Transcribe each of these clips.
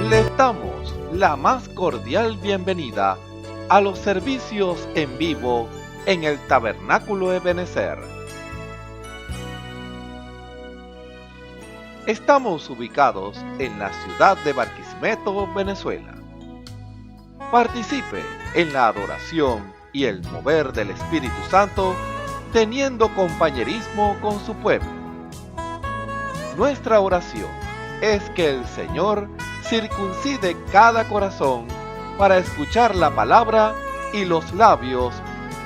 Les damos la más cordial bienvenida a los servicios en vivo en el Tabernáculo Ebenezer. Estamos ubicados en la ciudad de Barquisimeto, Venezuela. Participe en la adoración y el mover del Espíritu Santo, teniendo compañerismo con su pueblo. Nuestra oración es que el Señor circuncide cada corazón para escuchar la palabra y los labios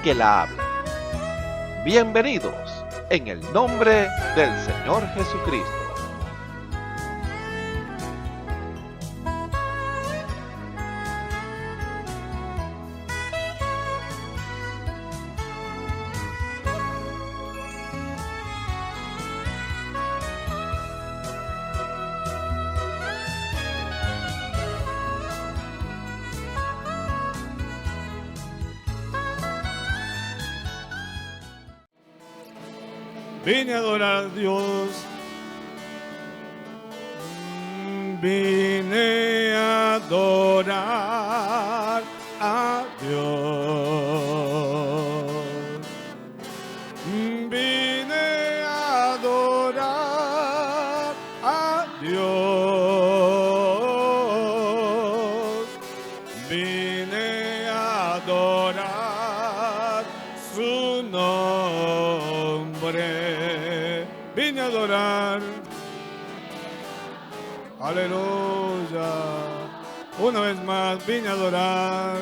que la hablan. Bienvenidos en el nombre del Señor Jesucristo. Vine a adorar a Dios, vine a adorar a Dios, vine a adorar a Dios, vine a adorar su nombre. Vine a adorar, aleluya, una vez más vine a adorar,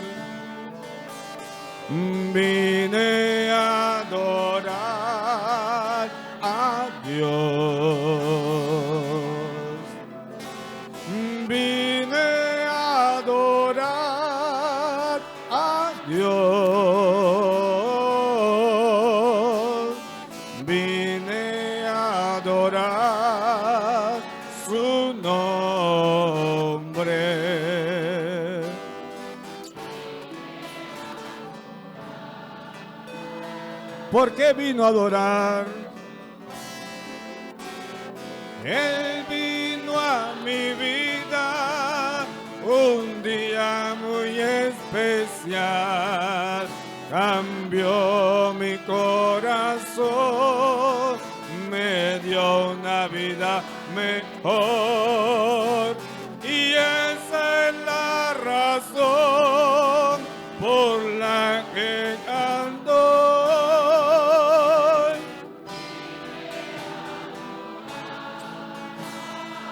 vine a adorar a Dios, vine a adorar a Dios, vine a adorar su nombre. ¿Por qué vino a adorar? Él vino a mi vida un día muy especial, cambió mi corazón, me dio una vida mejor, y esa es la razón por la que canto.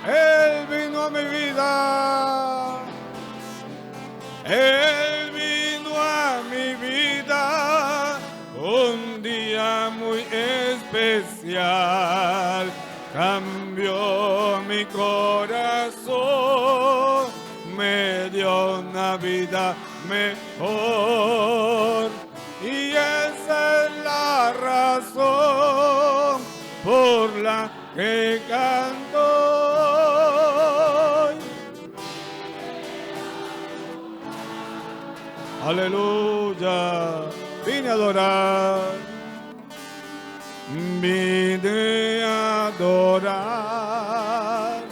Él vino a mi vida, Él vino a mi vida un día muy especial, cambió mi corazón, me dio una vida mejor, y esa es la razón por la que canto. Aleluya, vine a adorar, vine a adorar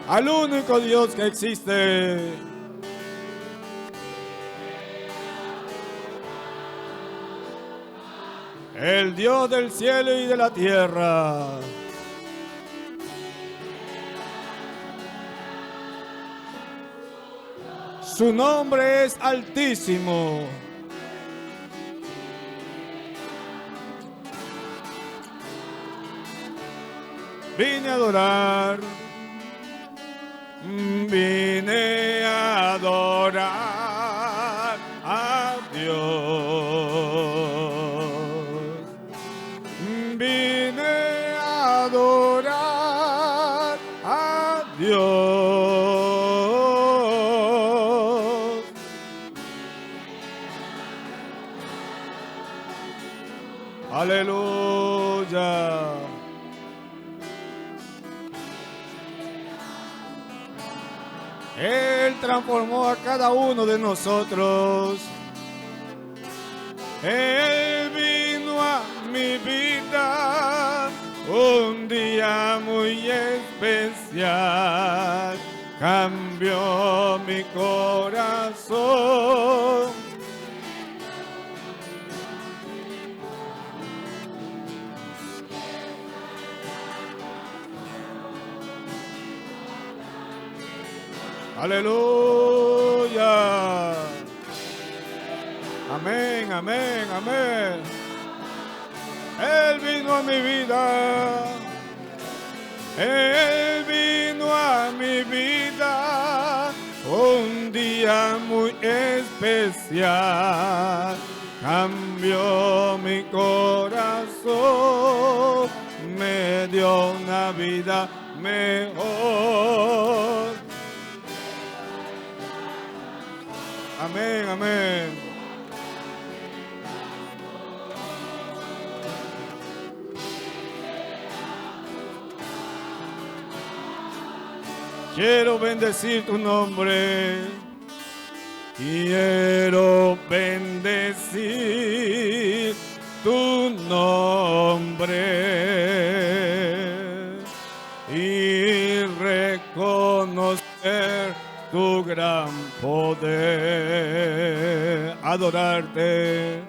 al único Dios que existe. El Dios del cielo y de la tierra. Su nombre es altísimo. Vine a adorar, vine a adorar a Dios, vine a adorar a Dios. Aleluya. Él transformó a cada uno de nosotros. Él vino a mi vida un día muy especial, cambió mi corazón. Aleluya. Amén, amén, amén. Él vino a mi vida. Él vino a mi vida un día muy especial. Cambió mi corazón, me dio una vida mejor. Amén, amén. Quiero bendecir tu nombre. Quiero bendecir tu nombre y reconocer tu gran poder. Adorarte,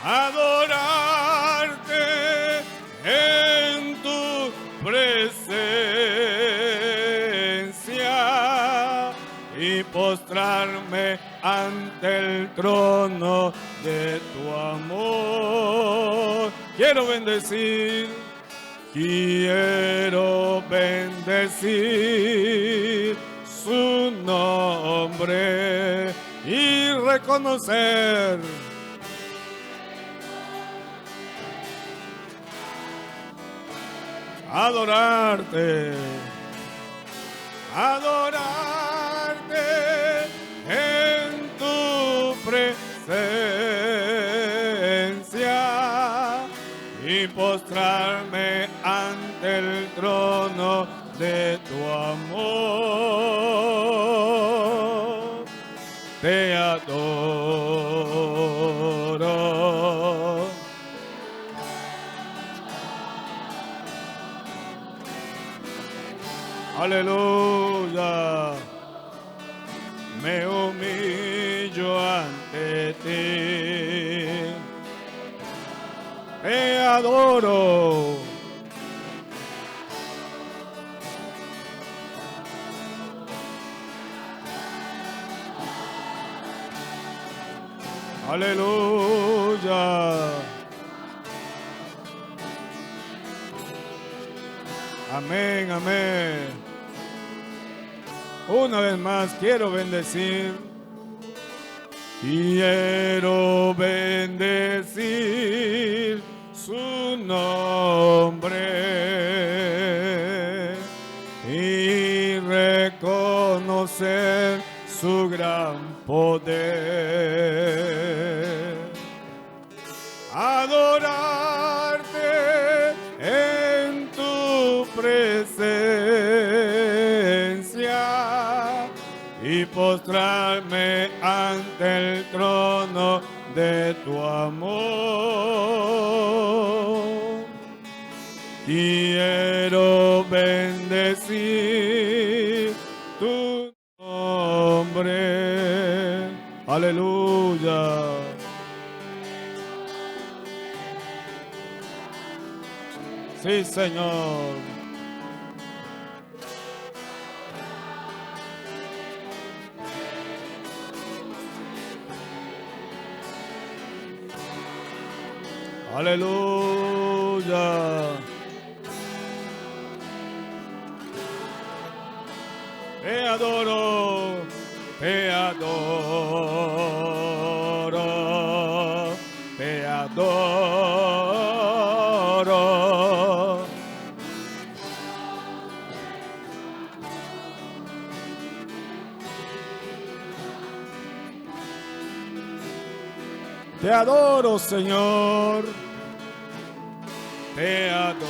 adorarte en tu presencia y postrarme ante el trono de tu amor. Quiero bendecir su nombre y reconocer adorarte, adorarte en tu presencia y postrarme ante el trono de tu amor. Te adoro. Aleluya. Me humillo ante ti. Te adoro. Aleluya. Amén, amén. Una vez más quiero bendecir. Quiero bendecir su nombre y reconocer su gran poder. Adorarte en tu presencia y postrarme ante el trono de tu amor. Quiero bendecir tu nombre. Aleluya. Sí, Señor. Aleluya. Te adoro, te adoro, te adoro. Te adoro, Señor. Te adoro.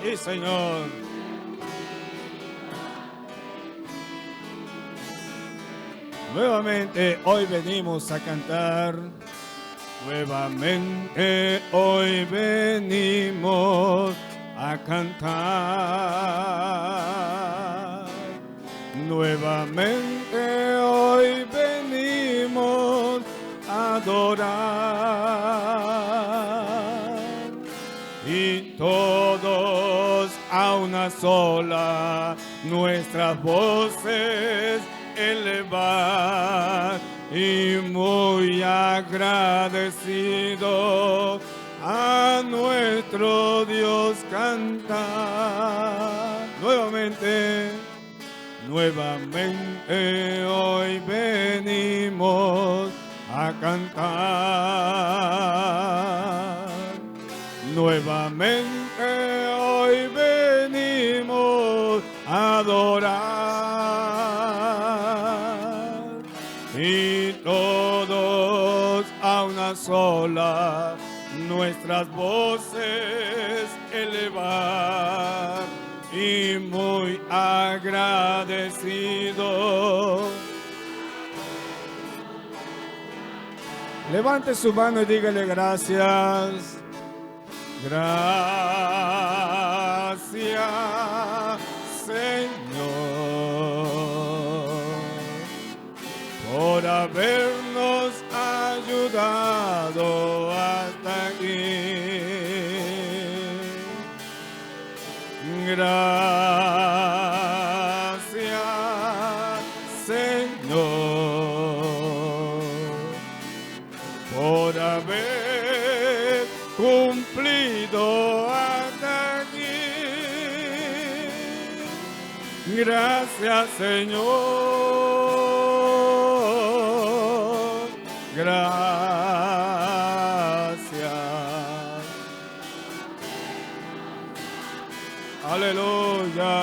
Sí, Señor. Nuevamente hoy venimos a cantar. Nuevamente hoy venimos a cantar. Nuevamente hoy venimos a adorar. Y todos a una sola nuestras voces elevar y muy agradecido a nuestro Dios cantar. Nuevamente hoy venimos a cantar. Nuevamente hoy venimos a adorar. Y todos a una sola nuestras voces elevar y muy agradecido. Levante su mano y dígale gracias. Gracias, Señor, por habernos ayudado hasta aquí. Gracias, Señor, por haber cumplido hasta aquí. Gracias, Señor. Gracias. Aleluya.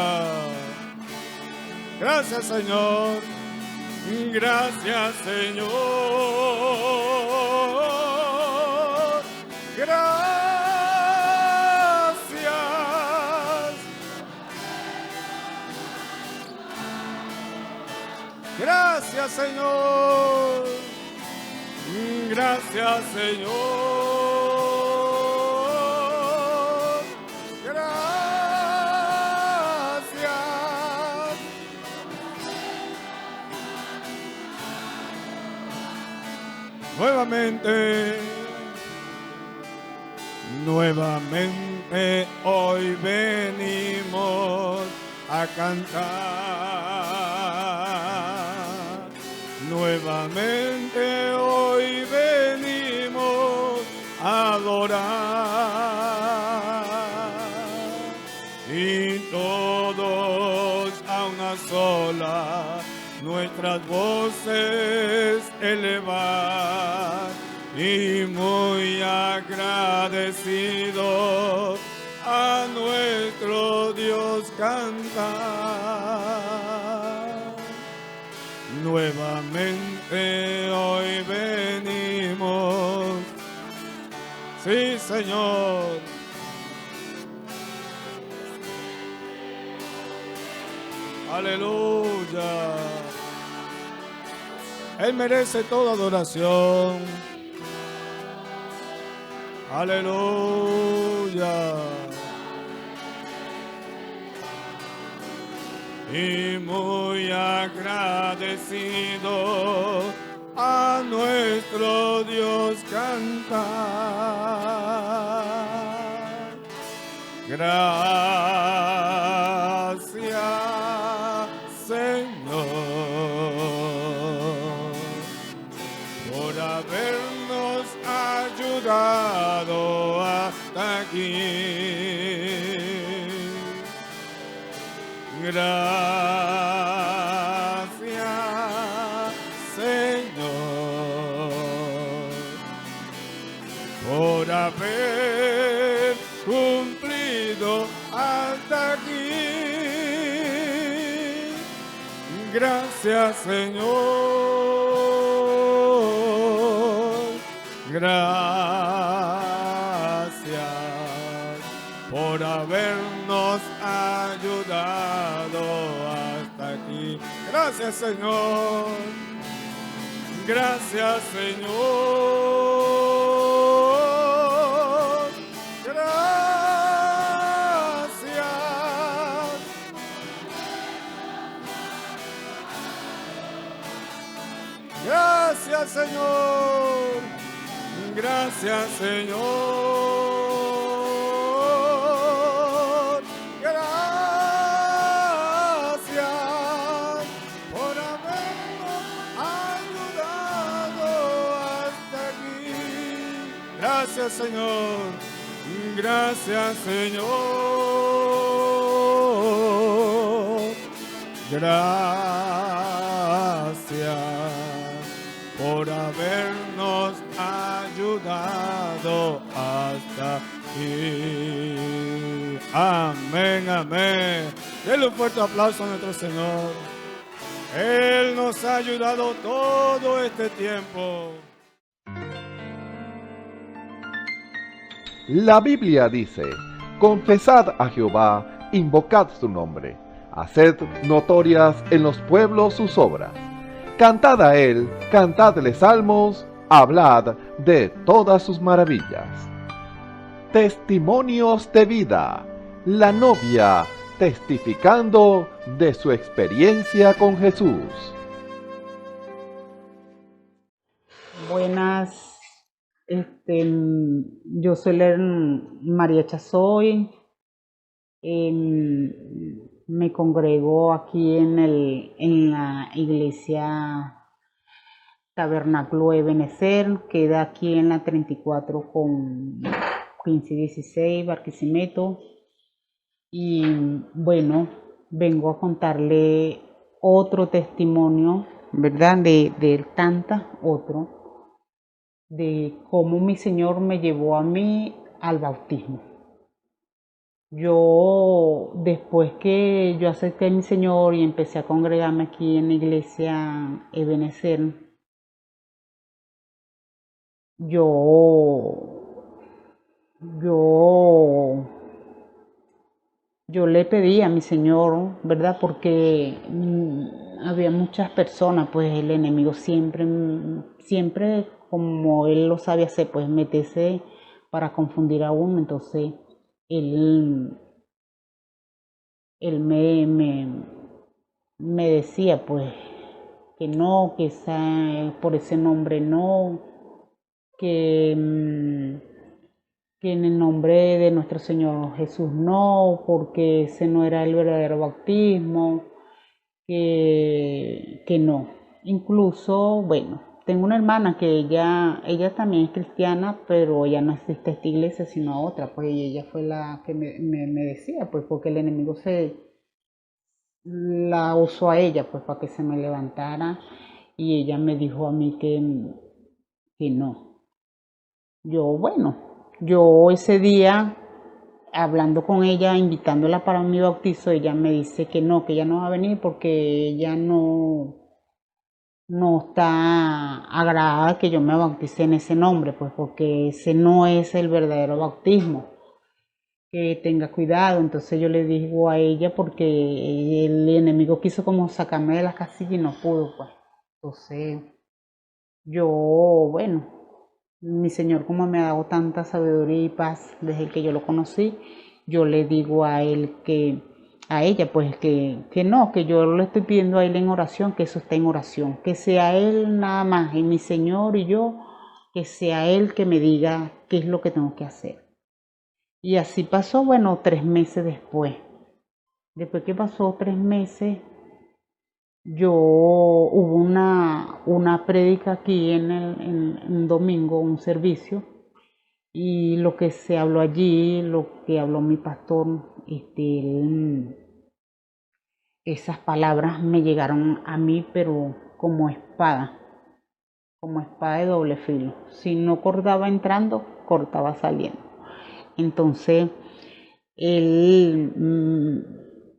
Gracias, Señor. Gracias, Señor. Gracias. Gracias, Señor. Gracias, Señor. Gracias. Nuevamente hoy venimos a cantar. Nuevamente hoy venimos a adorar. Y todos a una sola nuestras voces elevar y muy agradecidos a nuestro Dios cantar. Nuevamente hoy venimos, sí, Señor. Aleluya. Él merece toda adoración. Aleluya. Y muy agradecido a nuestro Dios cantar. Gracias, Señor, por habernos ayudado hasta aquí. Gracias, Señor, por haber cumplido hasta aquí. Gracias, Señor. Gracias por habernos ayudado hasta aquí. Gracias, Señor. Gracias, Señor. Gracias. Gracias, Señor. Gracias, Señor. Gracias por habernos ayudado hasta aquí. Gracias, Señor. Gracias, Señor. Gracias por habernos ayudado hasta aquí. Amén, amén. Denle un fuerte aplauso a nuestro Señor. Él nos ha ayudado todo este tiempo. La Biblia dice: confesad a Jehová, invocad su nombre, haced notorias en los pueblos sus obras. Cantad a él, cantadle salmos, hablad de todas sus maravillas. Testimonios de vida. La novia testificando de su experiencia con Jesús. Buenas, yo soy María Chazoy. Me congrego aquí en la iglesia Tabernáculo Ebenecer, queda aquí en la 34 con 1516 Barquisimeto. Y bueno, vengo a contarle otro testimonio, ¿verdad? De tantas otro, de cómo mi Señor me llevó a mí al bautismo. Yo, después que yo acepté a mi Señor y empecé a congregarme aquí en la iglesia Ebenecer, yo le pedí a mi Señor, ¿verdad? Porque había muchas personas, pues el enemigo siempre, como él lo sabe hacer, pues meterse para confundir a uno. Entonces, él me decía, pues, que no, que por ese nombre no, que en el nombre de nuestro Señor Jesús no, porque ese no era el verdadero bautismo, que no. Incluso, bueno, tengo una hermana que ella también es cristiana, pero ella no asiste a esta iglesia, sino a otra, pues, y ella fue la que me decía, pues, porque el enemigo la usó a ella, pues, para que se me levantara, y ella me dijo a mí que no. Yo ese día, hablando con ella, invitándola para mi bautizo, ella me dice que ella no va a venir porque ella no está agradada que yo me bautice en ese nombre, pues porque ese no es el verdadero bautismo, que tenga cuidado. Entonces yo le digo a ella, porque el enemigo quiso como sacarme de la casilla y no pudo, pues. Entonces mi Señor, como me ha dado tanta sabiduría y paz desde que yo lo conocí, yo le digo a ella, pues, que no, que yo le estoy pidiendo a él en oración, que eso está en oración, que sea él nada más, y mi Señor y yo, que sea él que me diga qué es lo que tengo que hacer. Y así pasó, 3 meses después. Después que pasó 3 meses, hubo una prédica aquí en un domingo, un servicio, y lo que se habló allí, lo que habló mi pastor, esas palabras me llegaron a mí, pero como espada de doble filo. Si no cortaba entrando, cortaba saliendo. Entonces,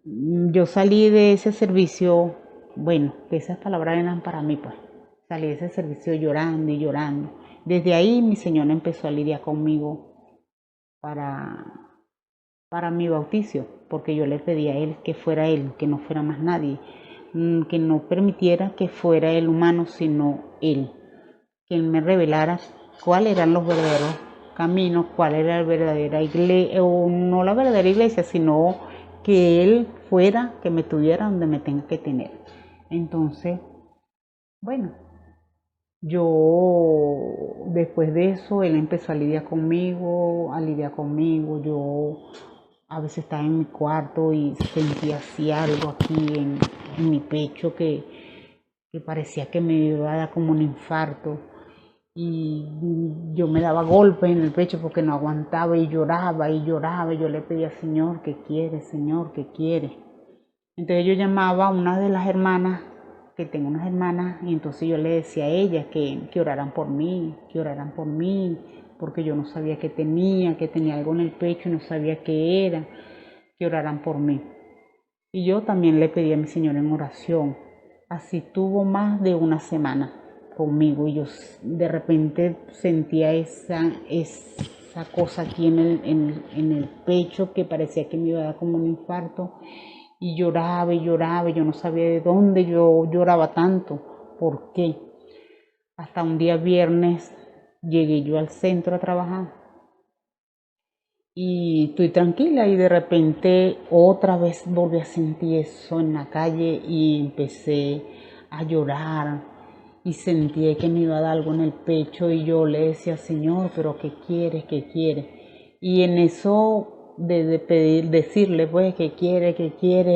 yo salí de ese servicio, que esas palabras eran para mí, pues. Salí de ese servicio llorando y llorando. Desde ahí mi Señor empezó a lidiar conmigo para mi bautizo, porque yo le pedí a él, que no fuera más nadie. que no permitiera que fuera el humano, sino Él, que Él me revelara cuáles eran los verdaderos caminos, cuál era la verdadera iglesia, o no la verdadera iglesia, sino que Él fuera, que me tuviera donde me tenga que tener. Entonces, bueno, yo después de eso, Él empezó a lidiar conmigo, yo a veces estaba en mi cuarto y sentía así algo aquí en mi pecho que parecía que me iba a dar como un infarto. Y yo me daba golpes en el pecho porque no aguantaba y lloraba y lloraba. Y yo le pedía, Señor, ¿qué quieres? Señor, ¿qué quieres? Entonces yo llamaba a una de las hermanas, que tengo unas hermanas, y entonces yo le decía a ellas que oraran por mí, porque yo no sabía qué tenía algo en el pecho y no sabía qué era, que oraran por mí. Y yo también le pedí a mi Señor en oración. Así tuvo más de una semana conmigo y yo de repente sentía esa cosa aquí en el pecho que parecía que me iba a dar como un infarto. Y lloraba, y yo no sabía de dónde yo lloraba tanto, por qué. Hasta un día viernes llegué yo al centro a trabajar y estoy tranquila y de repente otra vez volví a sentir eso en la calle y empecé a llorar y sentí que me iba a dar algo en el pecho y yo le decía, Señor, pero ¿qué quieres? ¿Qué quieres? Y en eso decirle pues que quiere,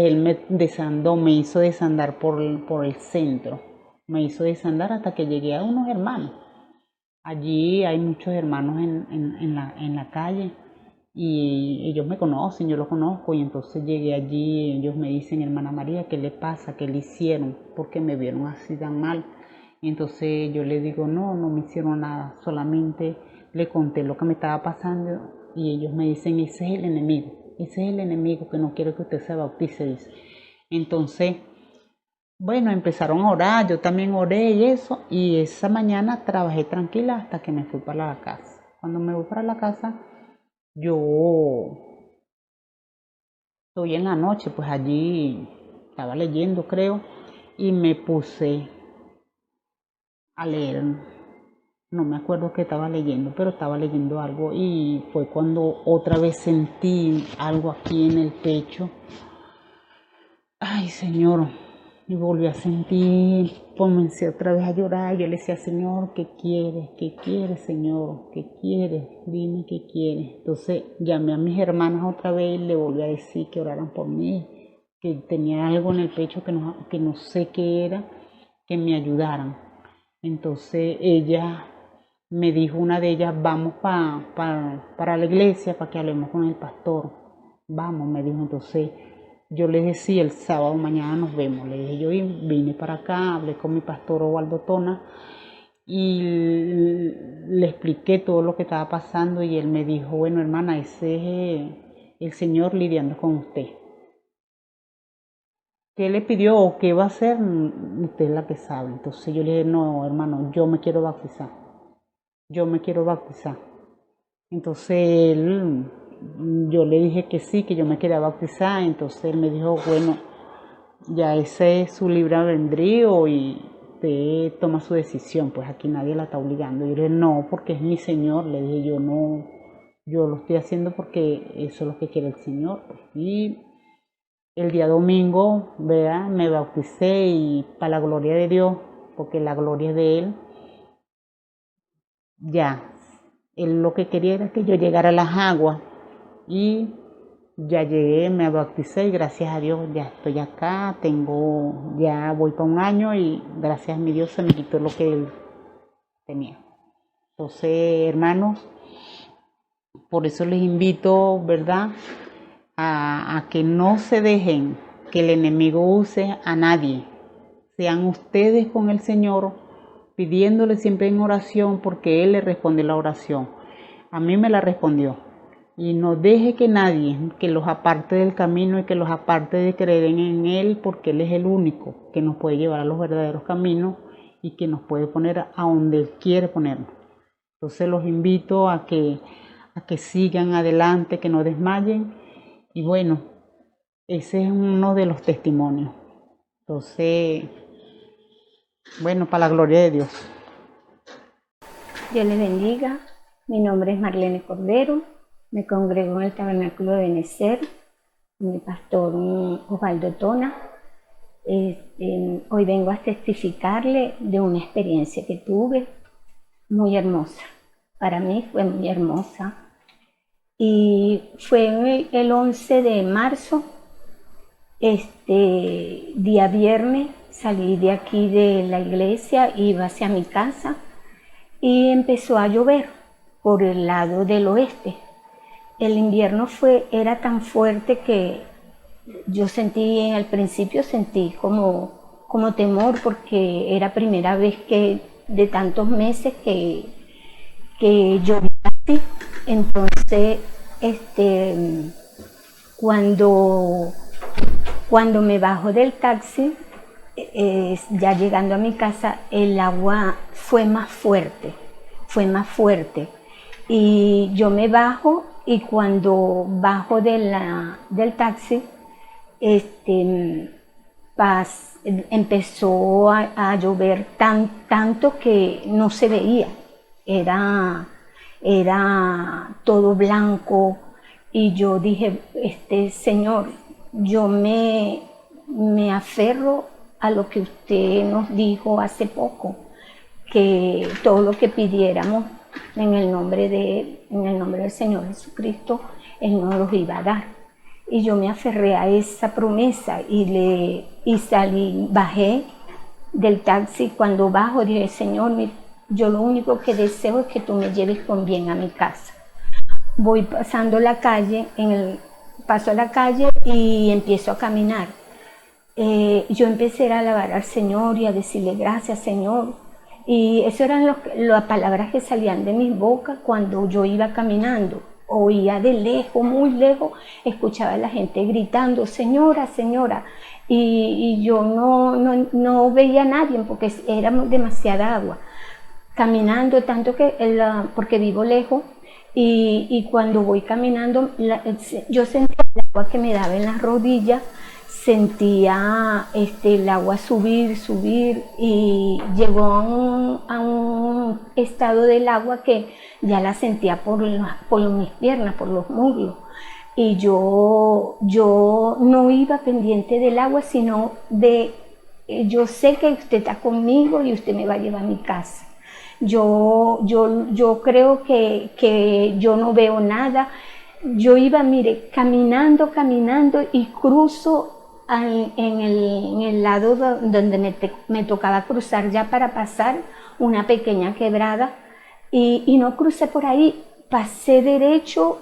él me desandó, me hizo desandar por el centro, me hizo desandar hasta que llegué a unos hermanos. Allí hay muchos hermanos en la calle y ellos me conocen, yo los conozco y entonces llegué allí y ellos me dicen, hermana María, ¿qué le pasa? ¿Qué le hicieron? Porque me vieron así tan mal. Y entonces yo le digo, no me hicieron nada, solamente le conté lo que me estaba pasando. Y ellos me dicen, ese es el enemigo que no quiere que usted se bautice, dice. Entonces, bueno, empezaron a orar, yo también oré y eso, y esa mañana trabajé tranquila hasta que me fui para la casa. Cuando me voy para la casa, yo estoy en la noche, pues allí estaba leyendo, creo, y me puse a leer. No me acuerdo qué estaba leyendo, pero estaba leyendo algo y fue cuando otra vez sentí algo aquí en el pecho. Ay, Señor, y volví a sentir, comencé otra vez a llorar. Yo le decía, Señor, ¿qué quieres? ¿Qué quieres, Señor? ¿Qué quieres? Dime qué quieres. Entonces llamé a mis hermanas otra vez y le volví a decir que oraran por mí, que tenía algo en el pecho que no sé qué era, que me ayudaran. Entonces me dijo una de ellas, vamos para la iglesia para que hablemos con el pastor. Vamos, me dijo. Entonces yo le decía, el sábado mañana nos vemos. Le dije, yo vine para acá, hablé con mi pastor Osvaldo Tona y le expliqué todo lo que estaba pasando y él me dijo, bueno, hermana, ese es el Señor lidiando con usted. ¿Qué le pidió o qué va a hacer? Usted es la que sabe. Entonces yo le dije, no, hermano, yo me quiero bautizar. Entonces yo le dije que sí, que yo me quería bautizar. Entonces él me dijo, bueno, ya ese es su libre albedrío y usted toma su decisión, pues aquí nadie la está obligando. Y yo le dije, no, porque es mi Señor. Le dije, yo lo estoy haciendo porque eso es lo que quiere el Señor. Y el día domingo, ¿verdad? Me bauticé y para la gloria de Dios, porque la gloria es de Él, ya. Él lo que quería era que yo llegara a las aguas y ya llegué, me bauticé y gracias a Dios ya estoy acá, ya voy para un año y gracias a mi Dios se me quitó lo que Él tenía. Entonces, hermanos, por eso les invito, ¿verdad?, a que no se dejen que el enemigo use a nadie. Sean ustedes con el Señor, pidiéndole siempre en oración, porque Él le responde la oración. A mí me la respondió. Y no deje que nadie que los aparte del camino y que los aparte de creer en Él, porque Él es el único que nos puede llevar a los verdaderos caminos y que nos puede poner a donde Él quiere ponernos. Entonces los invito a que sigan adelante, que no desmayen. Y bueno, ese es uno de los testimonios. Entonces, bueno, para la gloria de Dios. Dios les bendiga. Mi nombre es Marlene Cordero. Me congrego en el Tabernáculo de Benecer, con mi pastor Osvaldo Tona. Hoy vengo a testificarle de una experiencia que tuve muy hermosa. Para mí fue muy hermosa. Y fue el 11 de marzo, día viernes, salí de aquí de la iglesia, iba hacia mi casa y empezó a llover por el lado del oeste. El invierno era tan fuerte que yo sentí, al principio sentí como temor, porque era primera vez que de tantos meses que llovía así. Entonces, cuando me bajo del taxi, ya llegando a mi casa, el agua fue más fuerte. Y yo me bajo, y cuando bajo del taxi, empezó a llover tanto que no se veía. Era todo blanco, y yo dije, Señor, yo me aferro a lo que usted nos dijo hace poco, que todo lo que pidiéramos en el nombre del Señor Jesucristo, Él nos los iba a dar. Y yo me aferré a esa promesa y salí, bajé del taxi. Cuando bajo dije, Señor, yo lo único que deseo es que tú me lleves con bien a mi casa. Voy pasando la calle, paso a la calle y empiezo a caminar. Yo empecé a alabar al Señor y a decirle gracias, Señor. Y eso eran las palabras que salían de mis bocas cuando yo iba caminando. Oía de lejos, muy lejos, escuchaba a la gente gritando, Señora, Señora. Y yo no veía a nadie porque era demasiada agua. Caminando, tanto que, porque vivo lejos, y cuando voy caminando, yo sentía el agua que me daba en las rodillas, sentía el agua subir, y llegó a un estado del agua que ya la sentía por mis piernas, por los muslos. Y yo no iba pendiente del agua, sino yo sé que usted está conmigo y usted me va a llevar a mi casa. Yo creo que yo no veo nada. Yo iba, mire, caminando y cruzo en el lado donde me tocaba cruzar ya para pasar una pequeña quebrada, y no crucé por ahí, pasé derecho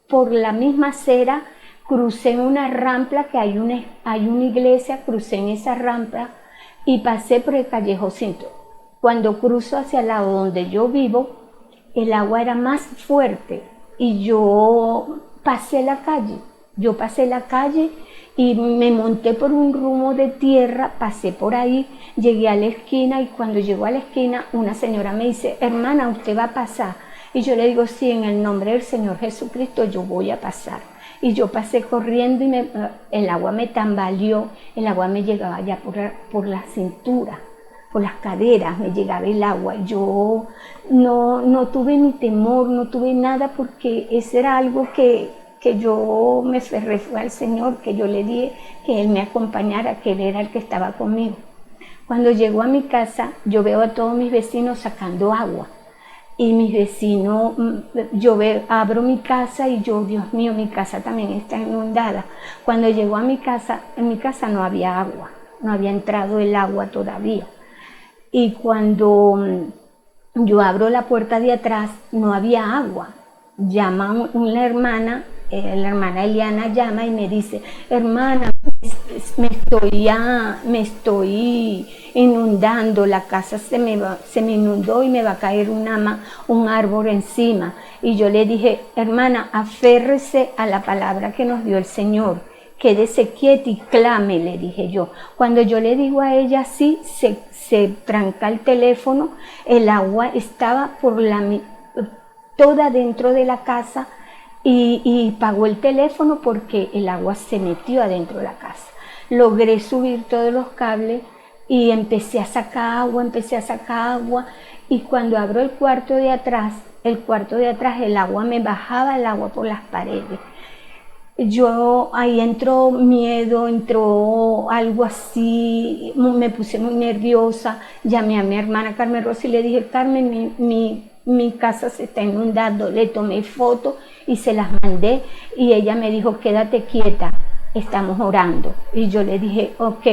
por la misma acera, crucé una rampa que hay una iglesia, crucé en esa rampa y pasé por el callejoncito. Cuando cruzo hacia el lado donde yo vivo, el agua era más fuerte y yo pasé la calle y me monté por un rumbo de tierra, pasé por ahí, llegué a la esquina, y cuando llegó a la esquina una señora me dice, hermana, ¿usted va a pasar? Y yo le digo, sí, en el nombre del Señor Jesucristo yo voy a pasar. Y yo pasé corriendo y el agua me tambaleó, el agua me llegaba ya por la cintura, por las caderas me llegaba el agua. Yo no tuve ni temor, no tuve nada, porque ese era algo que yo me aferré al Señor, que yo le dije que Él me acompañara, que Él era el que estaba conmigo. Cuando llego a mi casa, yo veo a todos mis vecinos sacando agua. Y mis vecinos, abro mi casa y yo, Dios mío, mi casa también está inundada. Cuando llego a mi casa, en mi casa no había agua, no había entrado el agua todavía. Y cuando yo abro la puerta de atrás, no había agua. Llama una hermana, la hermana Eliana llama y me dice, hermana, me estoy inundando, la casa se me inundó y me va a caer un árbol encima. Y yo le dije, hermana, aférrese a la palabra que nos dio el Señor, quédese quieta y clame, le dije yo. Cuando yo le digo a ella así, se tranca el teléfono, el agua estaba toda dentro de la casa, y pagó el teléfono porque el agua se metió adentro de la casa. logré subir todos los cables y empecé a sacar agua, y cuando abro el cuarto de atrás, el agua me bajaba, el agua por las paredes. Ahí entró miedo, entró algo así, me puse muy nerviosa, llamé a mi hermana Carmen Rossi y le dije: Carmen, mi casa se está inundando. Le tomé fotos y se las mandé, y ella me dijo: quédate quieta, estamos orando. Y yo le dije: ok.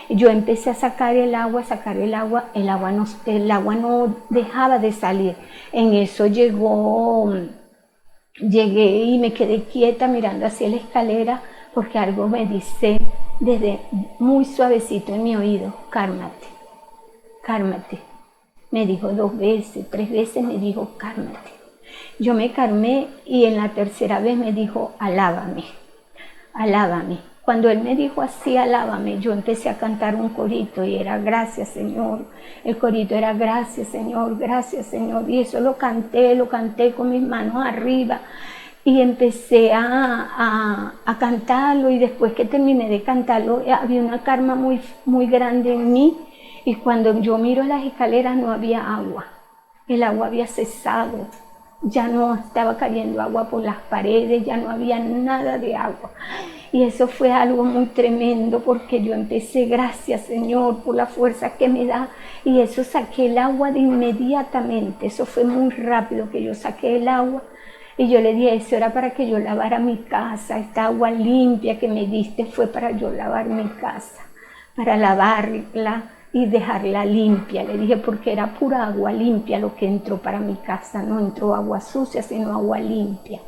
Yo empecé a sacar el agua, el agua no dejaba de salir. En eso llegué y me quedé quieta mirando hacia la escalera, porque algo me dice desde muy suavecito en mi oído: cálmate, cálmate. Me dijo 2 veces, 3 veces me dijo: cálmate. Yo me calmé, y en la tercera vez me dijo: alábame, alábame. Cuando él me dijo así, alábame, yo empecé a cantar un corito, y era: gracias, Señor. El corito era: gracias, Señor, gracias, Señor. Y eso lo canté con mis manos arriba, y empecé a cantarlo, y después que terminé de cantarlo, había una calma muy, muy grande en mí, y cuando yo miro las escaleras no había agua. El agua había cesado. Ya no estaba cayendo agua por las paredes, ya no había nada de agua. Y eso fue algo muy tremendo, porque yo empecé: gracias, Señor, por la fuerza que me da. Y eso, saqué el agua de inmediatamente. Eso fue muy rápido que yo saqué el agua. Y yo le dije: eso era para que yo lavara mi casa. Esta agua limpia que me diste fue para yo lavar mi casa, para lavarla y dejarla limpia. Le dije, porque era pura agua limpia lo que entró para mi casa. No entró agua sucia, sino agua limpia.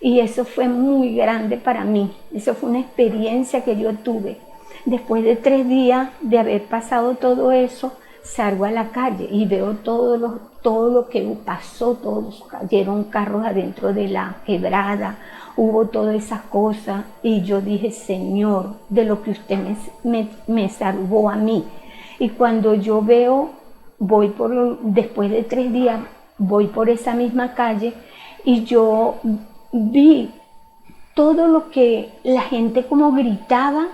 Y eso fue muy grande para mí. Eso fue una experiencia que yo tuve. Después de 3 días de haber pasado todo eso, salgo a la calle y veo todo lo que pasó. Todos cayeron carros adentro de la quebrada, hubo todas esas cosas. Y yo dije: Señor, de lo que usted me salvó a mí. Y cuando yo veo, después de 3 días, voy por esa misma calle, y yo vi todo lo que la gente como gritaba,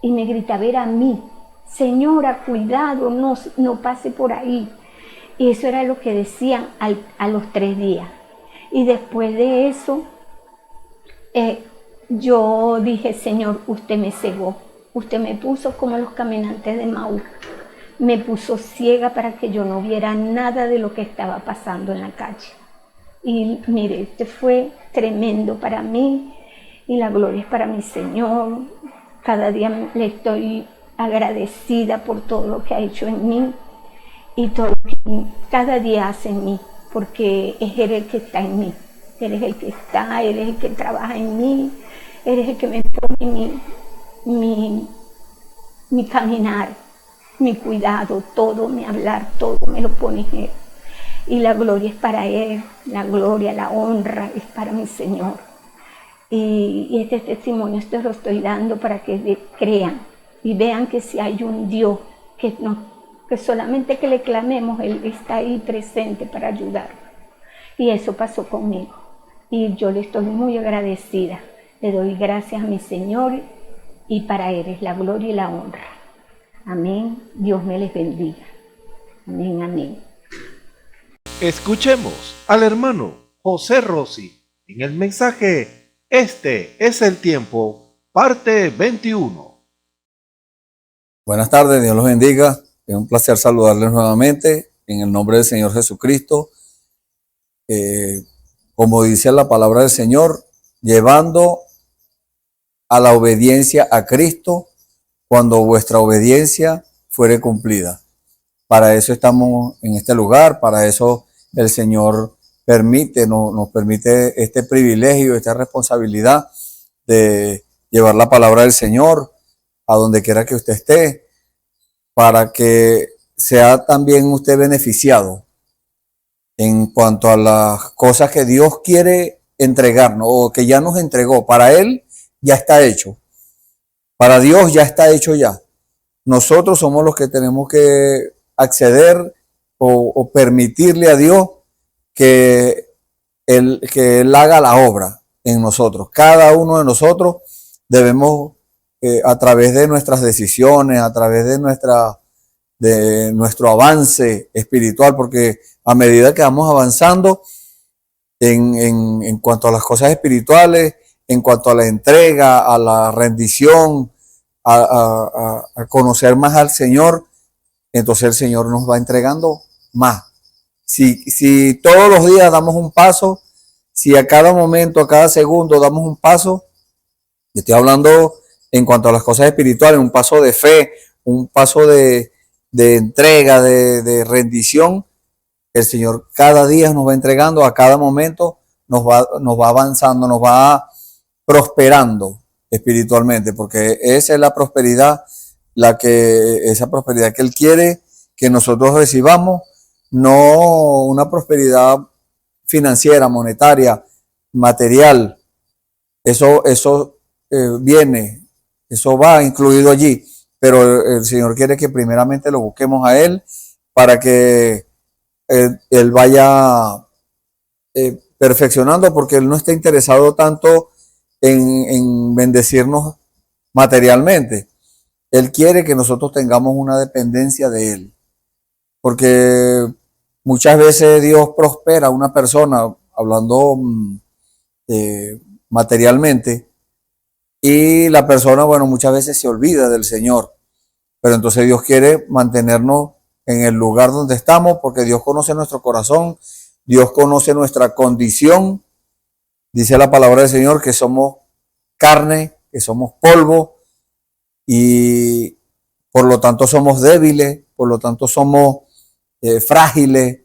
y me gritaba era a mí: señora, cuidado, no pase por ahí. Y eso era lo que decían a los 3 días. Y después de eso, yo dije: Señor, usted me cegó, usted me puso como los caminantes de Maús, me puso ciega para que yo no viera nada de lo que estaba pasando en la calle. Y mire, este fue tremendo para mí, y la gloria es para mi Señor. Cada día le estoy agradecida por todo lo que ha hecho en mí, y todo lo que cada día hace en mí, porque es Él el que está en mí. Él es el que está, Él es el que trabaja en mí, Él es el que me pone mi caminar, mi cuidado, todo, mi hablar, todo me lo pone Él. Y la gloria es para Él, la gloria, la honra es para mi Señor. Y este testimonio esto lo estoy dando para que crean y vean que si hay un Dios, que solamente que le clamemos, Él está ahí presente para ayudar. Y eso pasó conmigo. Y yo le estoy muy agradecida. Le doy gracias a mi Señor, y para Él es la gloria y la honra. Amén. Dios me les bendiga. Amén, amén. Escuchemos al hermano José Rossi en el mensaje Este es el tiempo, parte 21. Buenas tardes, Dios los bendiga. Es un placer saludarles nuevamente en el nombre del Señor Jesucristo. Como dice la palabra del Señor, llevando a la obediencia a Cristo cuando vuestra obediencia fuere cumplida. Para eso estamos en este lugar, para eso el Señor nos permite este privilegio, esta responsabilidad de llevar la palabra del Señor a donde quiera que usted esté, para que sea también usted beneficiado en cuanto a las cosas que Dios quiere entregarnos o que ya nos entregó. Para Él ya está hecho. Para Dios ya está hecho ya. Nosotros somos los que tenemos que acceder o permitirle a Dios que Él haga la obra en nosotros. Cada uno de nosotros debemos a través de nuestras decisiones, a través de nuestro avance espiritual, porque a medida que vamos avanzando en cuanto a las cosas espirituales, en cuanto a la entrega, a la rendición, a conocer más al Señor, entonces el Señor nos va entregando más. Si todos los días damos un paso, si a cada momento, a cada segundo damos un paso, estoy hablando en cuanto a las cosas espirituales, un paso de fe, un paso de entrega, de rendición, el Señor cada día nos va entregando, a cada momento nos va avanzando, nos va prosperando espiritualmente, porque esa es la prosperidad, esa prosperidad que Él quiere que nosotros recibamos, no una prosperidad financiera, monetaria, material. Eso viene, eso va incluido allí, pero el Señor quiere que primeramente lo busquemos a Él para que Él vaya perfeccionando, porque Él no está interesado tanto en bendecirnos materialmente. Él quiere que nosotros tengamos una dependencia de Él, porque muchas veces Dios prospera a una persona, hablando materialmente, y la persona, bueno, muchas veces se olvida del Señor, pero entonces Dios quiere mantenernos en el lugar donde estamos, porque Dios conoce nuestro corazón, Dios conoce nuestra condición. Dice la palabra del Señor que somos carne, que somos polvo, y por lo tanto somos débiles, por lo tanto somos frágiles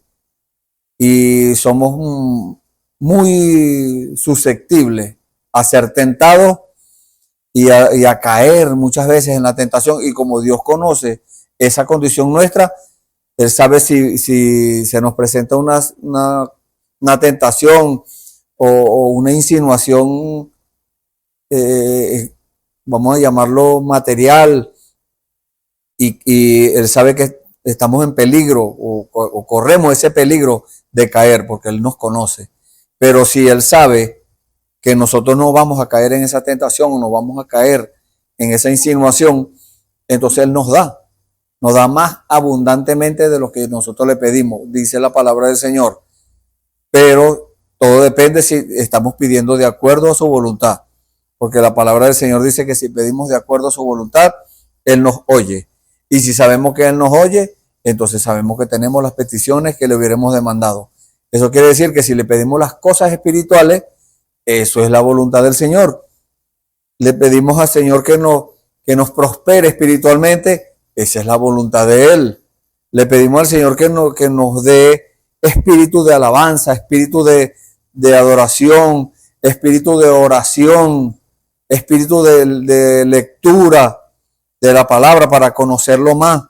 y somos muy susceptibles a ser tentados y a caer muchas veces en la tentación. Y como Dios conoce esa condición nuestra, Él sabe si se nos presenta una tentación o una insinuación, vamos a llamarlo material, y Él sabe que estamos en peligro o corremos ese peligro de caer, porque Él nos conoce. Pero si Él sabe que nosotros no vamos a caer en esa tentación o no vamos a caer en esa insinuación, entonces Él nos da más abundantemente de lo que nosotros le pedimos, dice la palabra del Señor. Pero todo depende si estamos pidiendo de acuerdo a su voluntad, porque la palabra del Señor dice que si pedimos de acuerdo a su voluntad, Él nos oye. Y si sabemos que Él nos oye, entonces sabemos que tenemos las peticiones que le hubiéramos demandado. Eso quiere decir que si le pedimos las cosas espirituales, eso es la voluntad del Señor. Le pedimos al Señor que nos prospere espiritualmente, esa es la voluntad de Él. Le pedimos al Señor que nos dé espíritu de alabanza, espíritu de adoración, espíritu de oración, espíritu de lectura de la palabra para conocerlo más.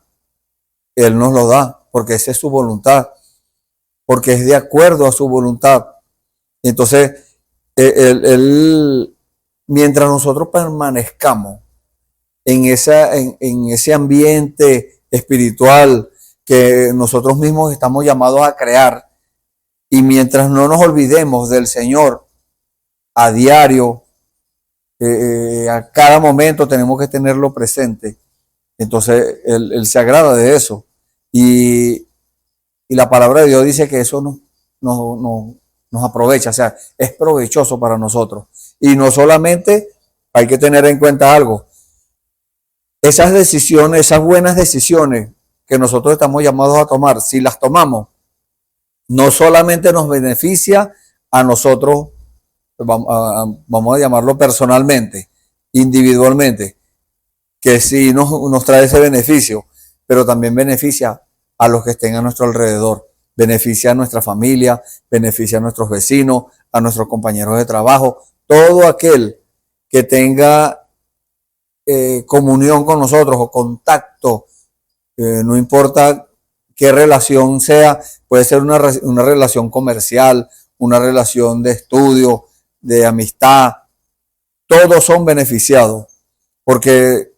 Él nos lo da, porque esa es su voluntad, porque es de acuerdo a su voluntad. Entonces, mientras nosotros permanezcamos en ese ambiente espiritual que nosotros mismos estamos llamados a crear, y mientras no nos olvidemos del Señor a diario, a cada momento tenemos que tenerlo presente, entonces Él se agrada de eso. Y la palabra de Dios dice que eso nos aprovecha, o sea, es provechoso para nosotros. Y no solamente, hay que tener en cuenta algo, esas decisiones, esas buenas decisiones que nosotros estamos llamados a tomar, si las tomamos, no solamente nos beneficia a nosotros, vamos a llamarlo personalmente, individualmente, que sí nos trae ese beneficio, pero también beneficia a los que estén a nuestro alrededor, beneficia a nuestra familia, beneficia a nuestros vecinos, a nuestros compañeros de trabajo, todo aquel que tenga comunión con nosotros o contacto, no importa qué relación sea, puede ser una relación comercial, una relación de estudio, de amistad, todos son beneficiados, porque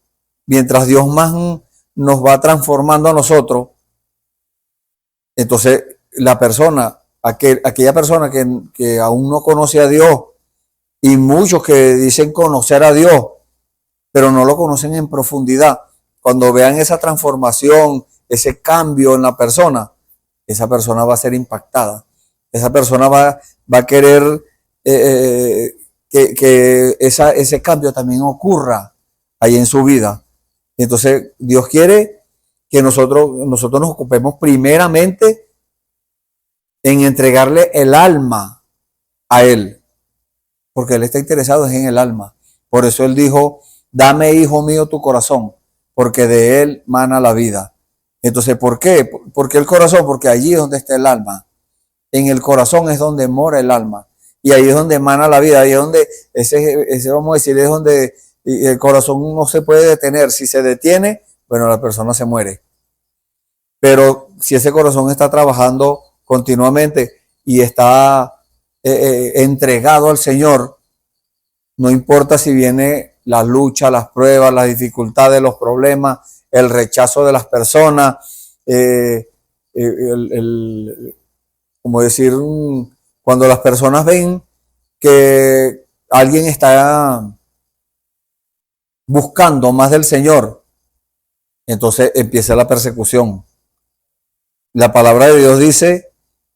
mientras Dios más nos va transformando a nosotros, entonces la persona, aquella persona que aún no conoce a Dios, y muchos que dicen conocer a Dios, pero no lo conocen en profundidad. Cuando vean esa transformación, ese cambio en la persona, esa persona va a ser impactada. Esa persona va a querer que ese cambio también ocurra ahí en su vida. Entonces, Dios quiere que nosotros nos ocupemos primeramente en entregarle el alma a Él, porque Él está interesado en el alma. Por eso Él dijo, dame, hijo mío, tu corazón, porque de Él mana la vida. Entonces, ¿por qué? ¿Por qué el corazón? Porque allí es donde está el alma. En el corazón es donde mora el alma. Y ahí es donde emana la vida. Ahí es donde, ese vamos a decir, es donde el corazón no se puede detener. Si se detiene, bueno, la persona se muere. Pero si ese corazón está trabajando continuamente y está entregado al Señor, no importa si viene la lucha, las pruebas, las dificultades, los problemas, el rechazo de las personas, como decir, cuando las personas ven que alguien está buscando más del Señor, entonces empieza la persecución. La palabra de Dios dice,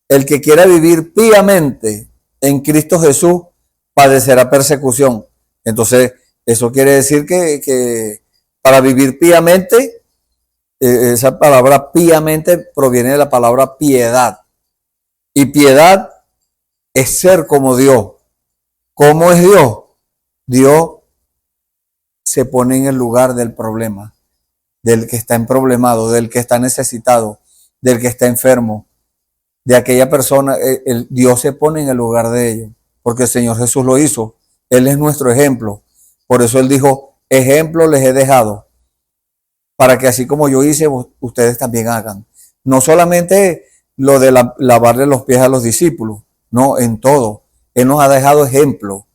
el que quiera vivir piamente en Cristo Jesús padecerá persecución. Entonces, eso quiere decir que para vivir piamente, esa palabra piamente proviene de la palabra piedad. Y piedad es ser como Dios. ¿Cómo es Dios? Dios se pone en el lugar del problema, del que está emproblemado, del que está necesitado, del que está enfermo, de aquella persona. Dios se pone en el lugar de ellos, porque el Señor Jesús lo hizo. Él es nuestro ejemplo. Por eso Él dijo, ejemplo les he dejado, para que así como yo hice, ustedes también hagan. No solamente lo de lavarle los pies a los discípulos, no, en todo. Él nos ha dejado ejemplo.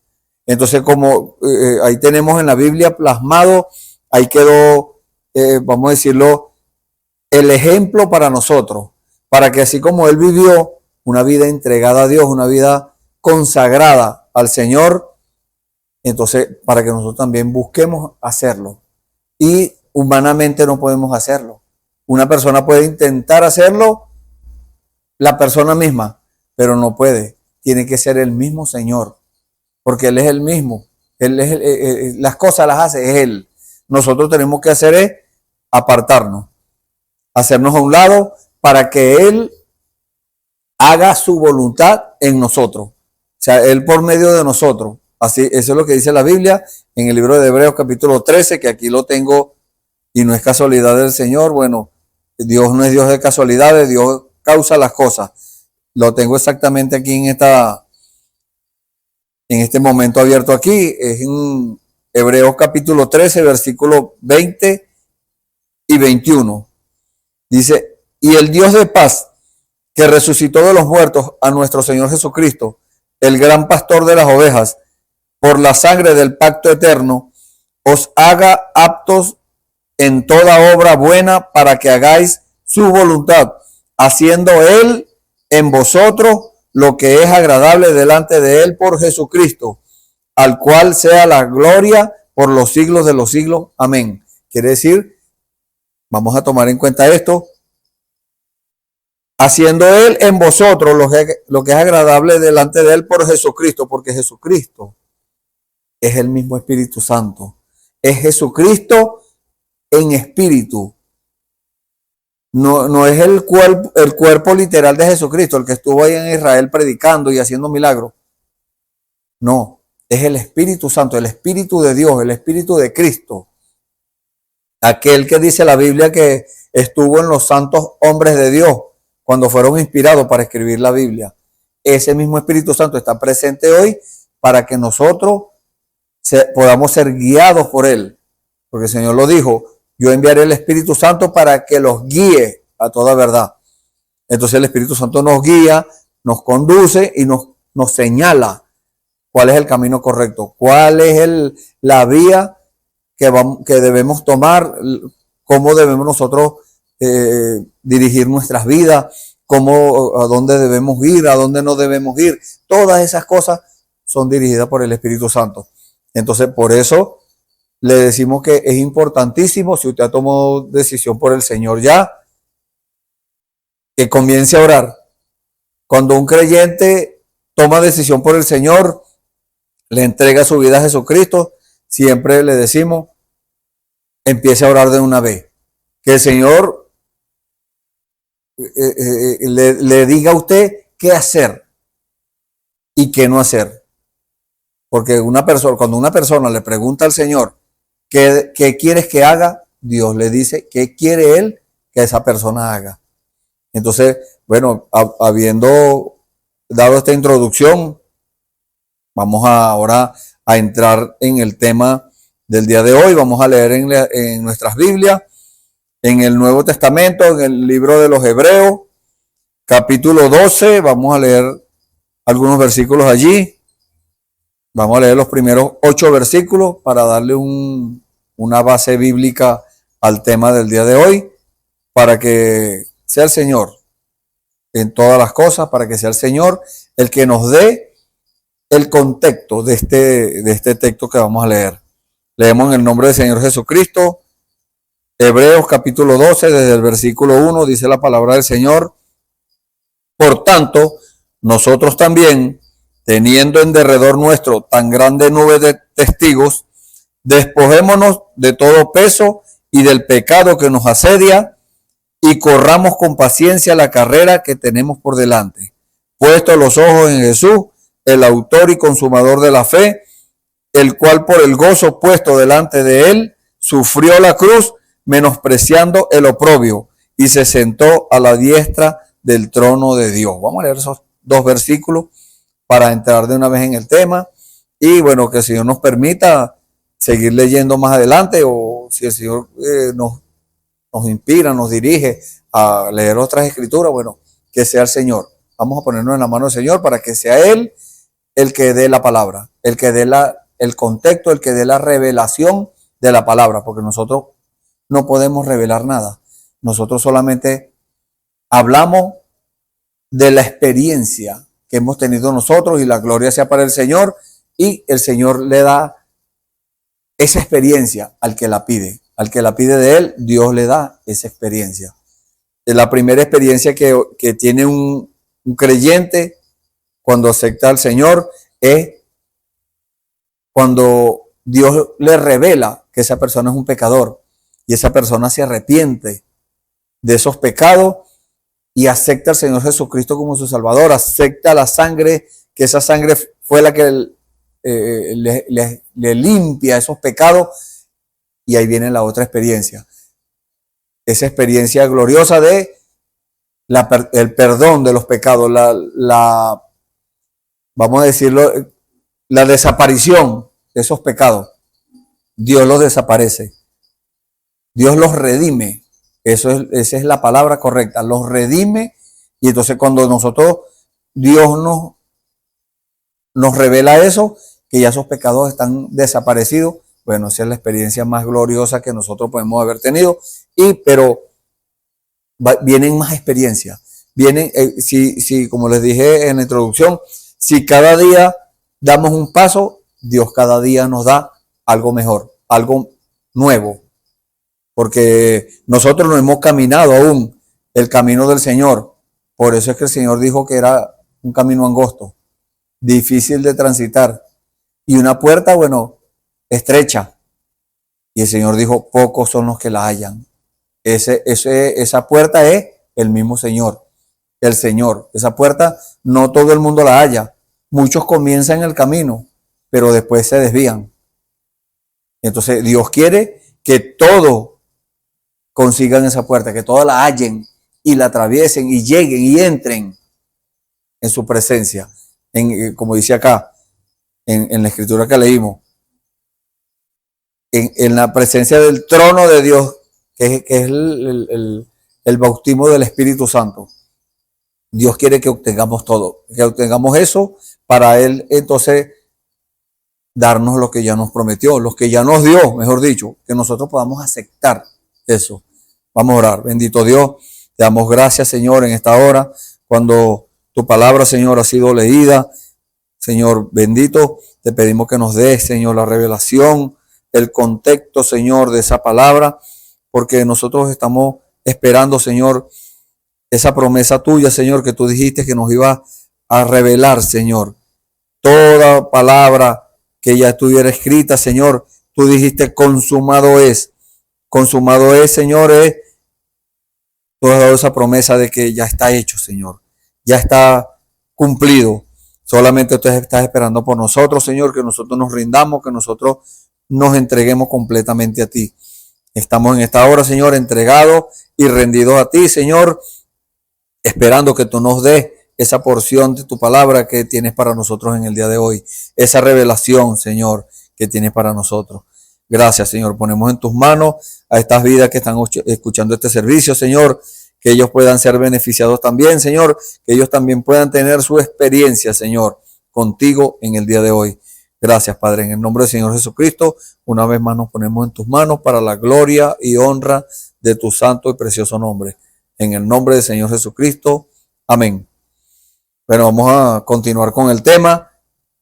Entonces, como ahí tenemos en la Biblia plasmado, ahí quedó, vamos a decirlo, el ejemplo para nosotros, para que así como Él vivió una vida entregada a Dios, una vida consagrada al Señor, entonces para que nosotros también busquemos hacerlo. Y humanamente no podemos hacerlo. Una persona puede intentar hacerlo, la persona misma, pero no puede. Tiene que ser el mismo Señor, porque Él es el mismo. Él es las cosas las hace, es Él. Nosotros tenemos que hacer es apartarnos, hacernos a un lado para que Él haga su voluntad en nosotros. O sea, Él por medio de nosotros. Así, eso es lo que dice la Biblia en el libro de Hebreos capítulo 13, que aquí lo tengo y no es casualidad del Señor. Bueno, Dios no es Dios de casualidades, Dios causa las cosas. Lo tengo exactamente aquí en este momento abierto aquí. Es en Hebreos capítulo 13, versículo 20 y 21. Dice, y el Dios de paz, que resucitó de los muertos a nuestro Señor Jesucristo, el gran pastor de las ovejas, por la sangre del pacto eterno, os haga aptos en toda obra buena para que hagáis su voluntad, haciendo Él en vosotros lo que es agradable delante de Él por Jesucristo, al cual sea la gloria por los siglos de los siglos. Amén. Quiere decir, vamos a tomar en cuenta esto, haciendo Él en vosotros lo que es agradable delante de Él por Jesucristo, porque Jesucristo es el mismo Espíritu Santo. Es Jesucristo en espíritu. No es el cuerpo literal de Jesucristo, el que estuvo ahí en Israel predicando y haciendo milagros. No, es el Espíritu Santo, el Espíritu de Dios, el Espíritu de Cristo. Aquel que dice la Biblia que estuvo en los santos hombres de Dios cuando fueron inspirados para escribir la Biblia. Ese mismo Espíritu Santo está presente hoy para que nosotros podamos ser guiados por Él. Porque el Señor lo dijo, yo enviaré el Espíritu Santo para que los guíe a toda verdad. Entonces el Espíritu Santo nos guía, nos conduce y nos señala cuál es el camino correcto, cuál es la vía que debemos tomar, cómo debemos nosotros dirigir nuestras vidas, a dónde debemos ir, a dónde no debemos ir. Todas esas cosas son dirigidas por el Espíritu Santo. Entonces, por eso le decimos que es importantísimo, si usted ha tomado decisión por el Señor ya, que comience a orar. Cuando un creyente toma decisión por el Señor, le entrega su vida a Jesucristo, siempre le decimos, empiece a orar de una vez. Que el Señor le diga a usted qué hacer y qué no hacer. Porque cuando una persona le pregunta al Señor qué quieres que haga, Dios le dice qué quiere Él que esa persona haga. Entonces, bueno, habiendo dado esta introducción, vamos ahora a entrar en el tema del día de hoy. Vamos a leer en nuestras Biblias, en el Nuevo Testamento, en el libro de los Hebreos, capítulo 12. Vamos a leer algunos versículos allí. Vamos a leer los primeros 8 versículos para darle una base bíblica al tema del día de hoy, para que sea el Señor en todas las cosas, para que sea el Señor el que nos dé el contexto de este texto que vamos a leer. Leemos en el nombre del Señor Jesucristo. Hebreos capítulo 12, desde el versículo 1, dice la palabra del Señor: por tanto, nosotros también, teniendo en derredor nuestro tan grande nube de testigos, despojémonos de todo peso y del pecado que nos asedia, y corramos con paciencia la carrera que tenemos por delante, puestos los ojos en Jesús, el autor y consumador de la fe, el cual por el gozo puesto delante de él sufrió la cruz, menospreciando el oprobio, y se sentó a la diestra del trono de Dios. Vamos a leer esos 2 versículos para entrar de una vez en el tema, y bueno, que el Señor nos permita seguir leyendo más adelante, o si el Señor nos inspira, nos dirige a leer otras escrituras, bueno, que sea el Señor. Vamos a ponernos en la mano del Señor para que sea Él el que dé la palabra, el que dé el contexto, el que dé la revelación de la palabra, porque nosotros no podemos revelar nada. Nosotros solamente hablamos de la experiencia que hemos tenido nosotros, y la gloria sea para el Señor, y el Señor le da esa experiencia al que la pide. Al que la pide de Él, Dios le da esa experiencia. La primera experiencia que tiene un creyente cuando acepta al Señor es cuando Dios le revela que esa persona es un pecador, y esa persona se arrepiente de esos pecados y acepta al Señor Jesucristo como su Salvador, acepta la sangre, que esa sangre fue la que le limpia esos pecados. Y ahí viene la otra experiencia, esa experiencia gloriosa de el perdón de los pecados, vamos a decirlo, la desaparición de esos pecados. Dios los desaparece, Dios los redime. Esa es la palabra correcta, los redime. Y entonces cuando Dios nos revela eso, que ya esos pecados están desaparecidos, bueno, esa es la experiencia más gloriosa que nosotros podemos haber tenido. Pero vienen más experiencias. Vienen, como les dije en la introducción, si cada día damos un paso, Dios cada día nos da algo mejor, algo nuevo. Porque nosotros no hemos caminado aún el camino del Señor. Por eso es que el Señor dijo que era un camino angosto, difícil de transitar, y una puerta, bueno, estrecha. Y el Señor dijo, pocos son los que la hallan. Esa puerta es el mismo Señor, el Señor. Esa puerta no todo el mundo la halla. Muchos comienzan el camino, pero después se desvían. Entonces Dios quiere que todos consigan esa puerta, que todos la hallen y la atraviesen y lleguen y entren en su presencia. Como dice acá, en la escritura que leímos, en la presencia del trono de Dios, que es el bautismo del Espíritu Santo. Dios quiere que obtengamos todo, que obtengamos eso para Él entonces darnos lo que ya nos prometió, lo que ya nos dio, mejor dicho, que nosotros podamos aceptar eso. Vamos a orar. Bendito Dios, te damos gracias, Señor, en esta hora, cuando tu palabra, Señor, ha sido leída. Señor bendito, te pedimos que nos des, Señor, la revelación, el contexto, Señor, de esa palabra, porque nosotros estamos esperando, Señor, esa promesa tuya, Señor, que tú dijiste que nos iba a revelar, Señor. Toda palabra que ya estuviera escrita, Señor, tú dijiste consumado es. Consumado es, Señor, es. Tú has dado esa promesa de que ya está hecho, Señor. Ya está cumplido. Solamente tú estás esperando por nosotros, Señor, que nosotros nos rindamos, que nosotros nos entreguemos completamente a ti. Estamos en esta hora, Señor, entregados y rendidos a ti, Señor, esperando que tú nos des esa porción de tu palabra que tienes para nosotros en el día de hoy. Esa revelación, Señor, que tienes para nosotros. Gracias, Señor. Ponemos en tus manos a estas vidas que están escuchando este servicio, Señor, que ellos puedan ser beneficiados también, Señor, que ellos también puedan tener su experiencia, Señor, contigo en el día de hoy. Gracias, Padre, en el nombre del Señor Jesucristo, una vez más nos ponemos en tus manos para la gloria y honra de tu santo y precioso nombre. En el nombre del Señor Jesucristo. Amén. Bueno, vamos a continuar con el tema.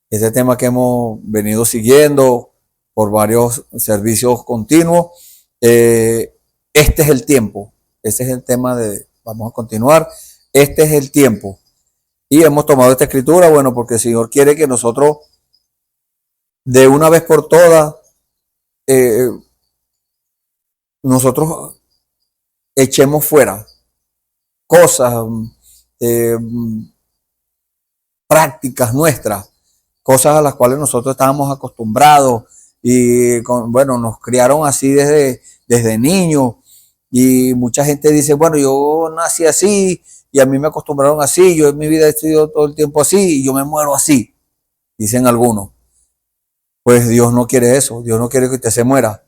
Este tema que hemos venido siguiendo por varios servicios continuos. Este es el tiempo. Este es el tema vamos a continuar. Este es el tiempo. Y hemos tomado esta escritura, bueno, porque el Señor quiere que nosotros de una vez por todas, nosotros echemos fuera cosas, prácticas nuestras, cosas a las cuales nosotros estábamos acostumbrados y bueno, nos criaron así desde niños, y mucha gente dice, bueno, yo nací así y a mí me acostumbraron así, yo en mi vida he sido todo el tiempo así y yo me muero así, dicen algunos. Pues Dios no quiere eso, Dios no quiere que usted se muera,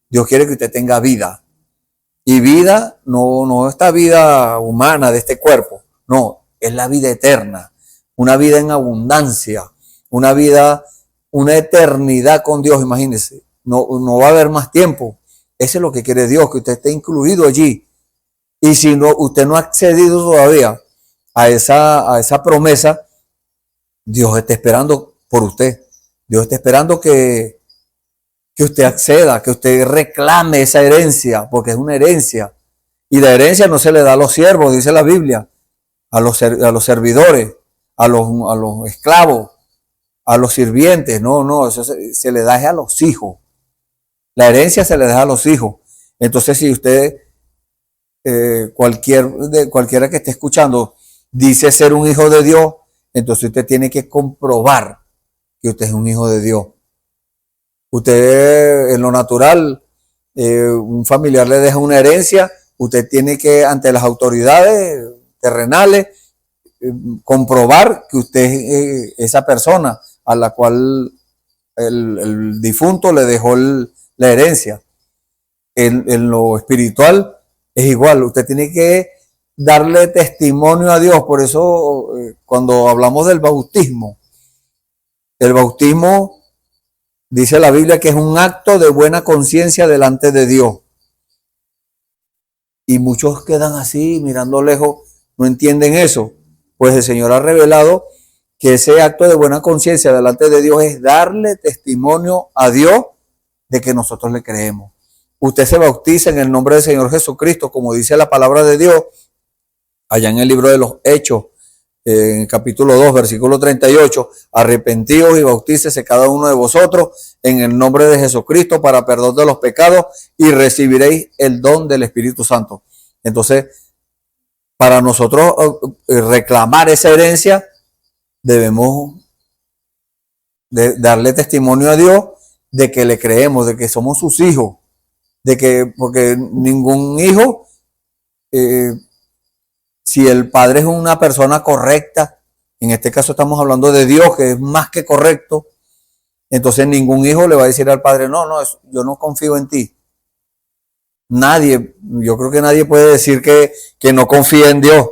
Dios quiere que usted tenga vida. Y vida no esta vida humana de este cuerpo, no, es la vida eterna, una vida en abundancia, una vida, una eternidad con Dios, imagínense, no va a haber más tiempo. Eso es lo que quiere Dios, que usted esté incluido allí. Y si no, usted no ha accedido todavía a esa promesa, Dios está esperando por usted. Dios está esperando que usted acceda, que usted reclame esa herencia, porque es una herencia. Y la herencia no se le da a los siervos, dice la Biblia, a los servidores, a los esclavos, a los sirvientes. No, eso se le da a los hijos. La herencia se le da a los hijos. Entonces, si usted, cualquiera que esté escuchando, dice ser un hijo de Dios, entonces usted tiene que comprobar que usted es un hijo de Dios. Usted, en lo natural, un familiar le deja una herencia, usted tiene que, ante las autoridades terrenales, comprobar que usted es esa persona a la cual el difunto le dejó la herencia. En lo espiritual es igual, usted tiene que darle testimonio a Dios. Por eso, cuando hablamos del bautismo, el bautismo dice la Biblia que es un acto de buena conciencia delante de Dios. Y muchos quedan así, mirando lejos, no entienden eso. Pues el Señor ha revelado que ese acto de buena conciencia delante de Dios es darle testimonio a Dios de que nosotros le creemos. Usted se bautiza en el nombre del Señor Jesucristo, como dice la palabra de Dios, allá en el libro de los Hechos, en el capítulo 2, versículo 38, arrepentíos y bautícese cada uno de vosotros en el nombre de Jesucristo para perdón de los pecados y recibiréis el don del Espíritu Santo. Entonces, para nosotros reclamar esa herencia, debemos darle testimonio a Dios de que le creemos, de que somos sus hijos, porque ningún hijo, si el padre es una persona correcta, en este caso estamos hablando de Dios, que es más que correcto, entonces ningún hijo le va a decir al padre, no, yo no confío en ti. Nadie, yo creo que nadie puede decir que no confía en Dios.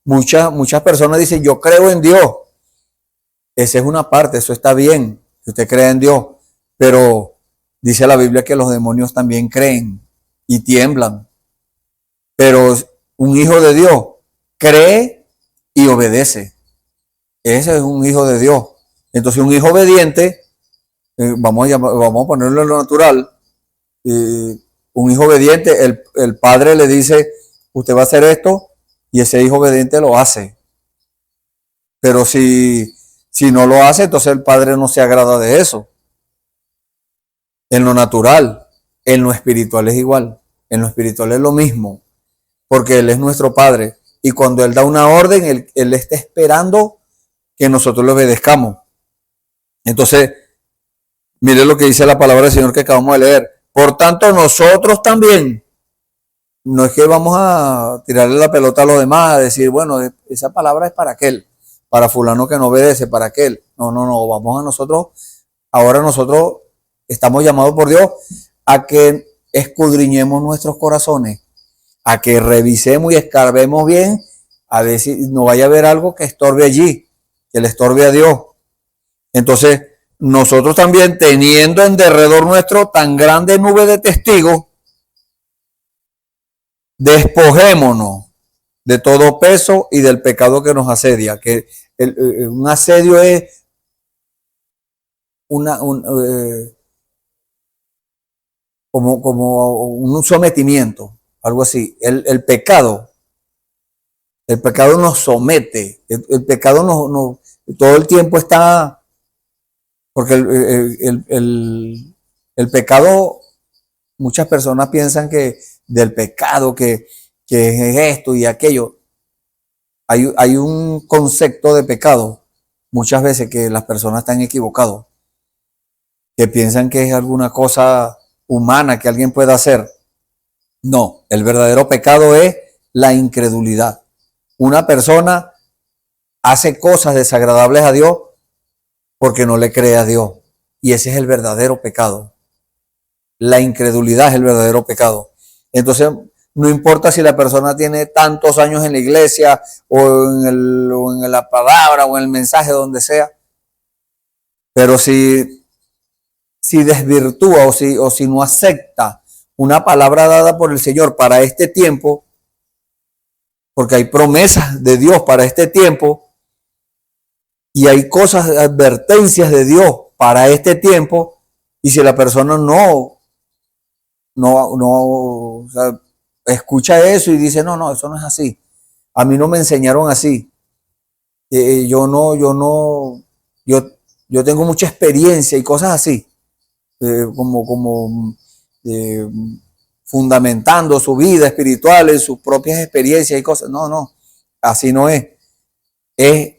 Muchas personas dicen, yo creo en Dios. Esa es una parte, eso está bien, que usted crea en Dios, pero dice la Biblia que los demonios también creen y tiemblan. Pero un hijo de Dios cree y obedece. Ese es un hijo de Dios. Entonces un hijo obediente vamos a ponerlo en lo natural, un hijo obediente, el padre le dice, usted va a hacer esto, y ese hijo obediente lo hace. Pero si no lo hace, entonces el padre no se agrada de eso. En lo natural, en lo espiritual es igual. En lo espiritual es lo mismo, porque Él es nuestro Padre. Y cuando Él da una orden, Él está esperando que nosotros le obedezcamos. Entonces, mire lo que dice la palabra del Señor que acabamos de leer. Por tanto, nosotros también, no es que vamos a tirarle la pelota a los demás, a decir, bueno, esa palabra es para aquel, para fulano que no obedece, para aquel. No, vamos a nosotros. Ahora nosotros estamos llamados por Dios a que escudriñemos nuestros corazones, a que revisemos y escarbemos bien, a ver si no vaya a haber algo que estorbe allí, que le estorbe a Dios. Entonces, nosotros también, teniendo en derredor nuestro tan grande nube de testigos, despojémonos de todo peso y del pecado que nos asedia. Que un asedio es como un sometimiento, algo así. El pecado nos somete, el pecado nos todo el tiempo está, porque el pecado, muchas personas piensan que del pecado, que es esto y aquello. Hay un concepto de pecado, muchas veces que las personas están equivocados, que piensan que es alguna cosa humana que alguien pueda hacer. No, el verdadero pecado es la incredulidad. Una persona hace cosas desagradables a Dios porque no le cree a Dios. Y ese es el verdadero pecado. La incredulidad es el verdadero pecado. Entonces, no importa si la persona tiene tantos años en la iglesia o en la palabra o en el mensaje, donde sea, pero si desvirtúa o si no acepta una palabra dada por el Señor para este tiempo, porque hay promesas de Dios para este tiempo y hay cosas, advertencias de Dios para este tiempo, y si la persona no o sea, escucha eso y dice, no, eso no es así, a mí no me enseñaron así, yo tengo mucha experiencia y cosas así, fundamentando su vida espiritual en sus propias experiencias y cosas. No, así no es. Es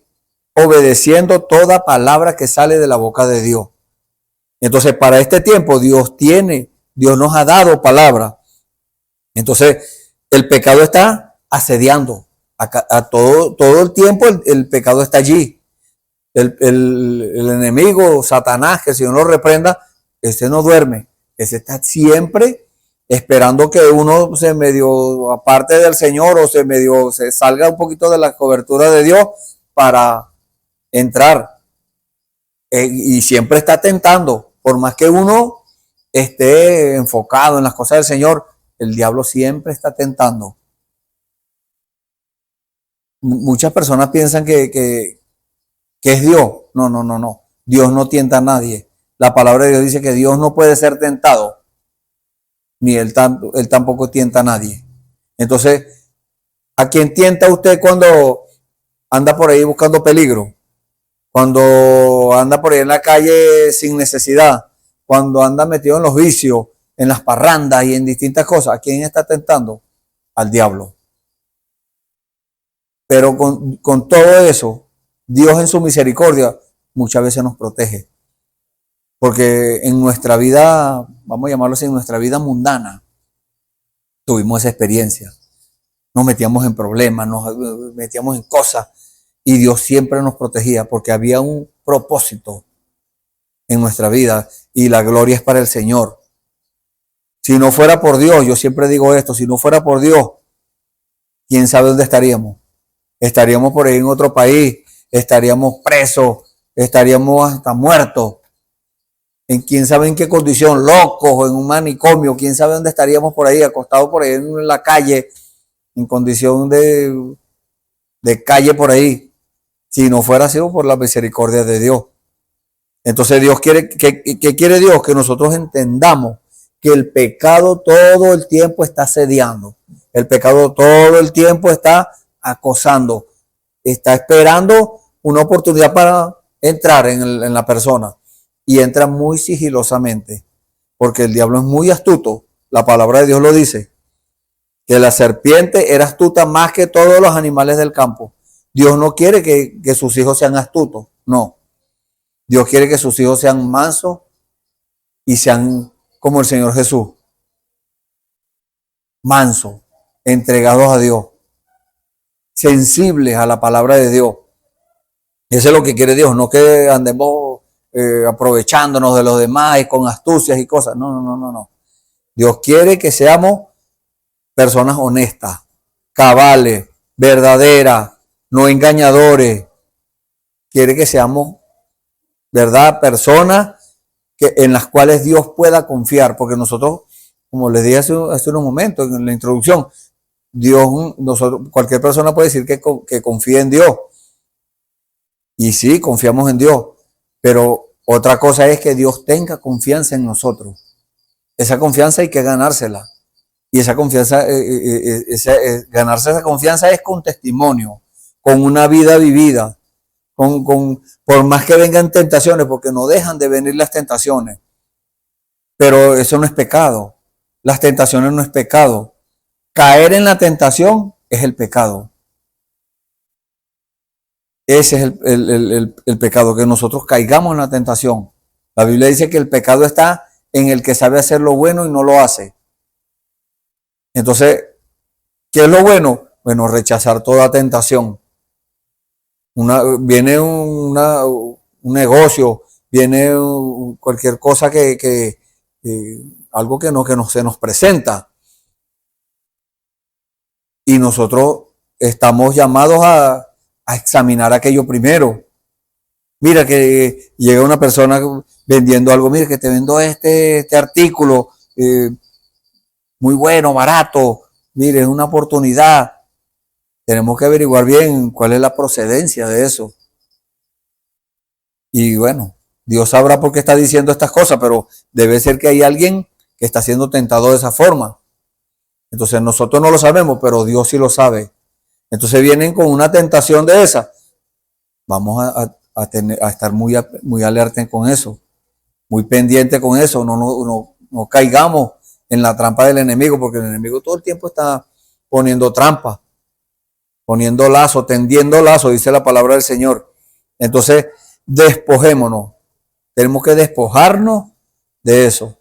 obedeciendo toda palabra que sale de la boca de Dios. Entonces, para este tiempo, Dios nos ha dado palabra. Entonces, el pecado está asediando. A todo el tiempo el pecado está allí. El enemigo, Satanás, que el Señor lo reprenda, ese no duerme. Ese está siempre esperando que uno se medio aparte del Señor o se salga un poquito de la cobertura de Dios para entrar. Y siempre está tentando. Por más que uno esté enfocado en las cosas del Señor, el diablo siempre está tentando. Muchas personas piensan que es Dios. No. Dios no tienta a nadie. La palabra de Dios dice que Dios no puede ser tentado, ni él tampoco tienta a nadie. Entonces, ¿a quién tienta usted cuando anda por ahí buscando peligro? Cuando anda por ahí en la calle sin necesidad, cuando anda metido en los vicios, en las parrandas y en distintas cosas, ¿a quién está tentando? Al diablo. Pero con todo eso, Dios en su misericordia muchas veces nos protege. Porque en nuestra vida, vamos a llamarlo así, en nuestra vida mundana, tuvimos esa experiencia. Nos metíamos en problemas, nos metíamos en cosas, y Dios siempre nos protegía porque había un propósito en nuestra vida y la gloria es para el Señor. Si no fuera por Dios, yo siempre digo esto, si no fuera por Dios, ¿quién sabe dónde estaríamos? Estaríamos por ahí en otro país, estaríamos presos, estaríamos hasta muertos. En quién sabe en qué condición, locos o en un manicomio, quién sabe dónde estaríamos por ahí, acostados por ahí en la calle, en condición de calle por ahí, si no fuera sido por la misericordia de Dios. Entonces Dios quiere, ¿qué quiere Dios? Que nosotros entendamos que el pecado todo el tiempo está asediando. El pecado todo el tiempo está acosando. Está esperando una oportunidad para entrar en la persona. Y entra muy sigilosamente. Porque el diablo es muy astuto. La palabra de Dios lo dice. Que la serpiente era astuta más que todos los animales del campo. Dios no quiere que sus hijos sean astutos. No. Dios quiere que sus hijos sean mansos y sean como el Señor Jesús. Mansos, entregados a Dios, sensibles a la palabra de Dios. Eso es lo que quiere Dios, no que andemos aprovechándonos de los demás y con astucias y cosas. No, no, no, no, no. Dios quiere que seamos personas honestas, cabales, verdaderas, no engañadores. Quiere que seamos, ¿verdad?, personas en las cuales Dios pueda confiar, porque nosotros, como les dije hace unos momentos en la introducción, cualquier persona puede decir que confía en Dios. Y sí, confiamos en Dios, pero otra cosa es que Dios tenga confianza en nosotros. Esa confianza hay que ganársela. Y esa confianza, ganarse esa confianza es con testimonio, con una vida vivida, por más que vengan tentaciones, porque no dejan de venir las tentaciones. Pero eso no es pecado. Las tentaciones no es pecado. Caer en la tentación es el pecado. Ese es el pecado, que nosotros caigamos en la tentación. La Biblia dice que el pecado está en el que sabe hacer lo bueno y no lo hace. Entonces, ¿qué es lo bueno? Bueno, rechazar toda tentación. Viene un negocio, viene cualquier cosa algo que se nos presenta. Y nosotros estamos llamados a examinar aquello primero. Mira que llega una persona vendiendo algo, mira que te vendo este artículo muy bueno, barato, mire, es una oportunidad. Tenemos que averiguar bien cuál es la procedencia de eso. Y bueno, Dios sabrá por qué está diciendo estas cosas, pero debe ser que hay alguien que está siendo tentado de esa forma. Entonces nosotros no lo sabemos, pero Dios sí lo sabe. Entonces vienen con una tentación de esa. Vamos a estar muy alerta con eso, muy pendiente con eso. No caigamos en la trampa del enemigo, porque el enemigo todo el tiempo está poniendo trampas, poniendo lazo, tendiendo lazo, dice la palabra del Señor. Entonces, despojémonos. Tenemos que despojarnos de eso,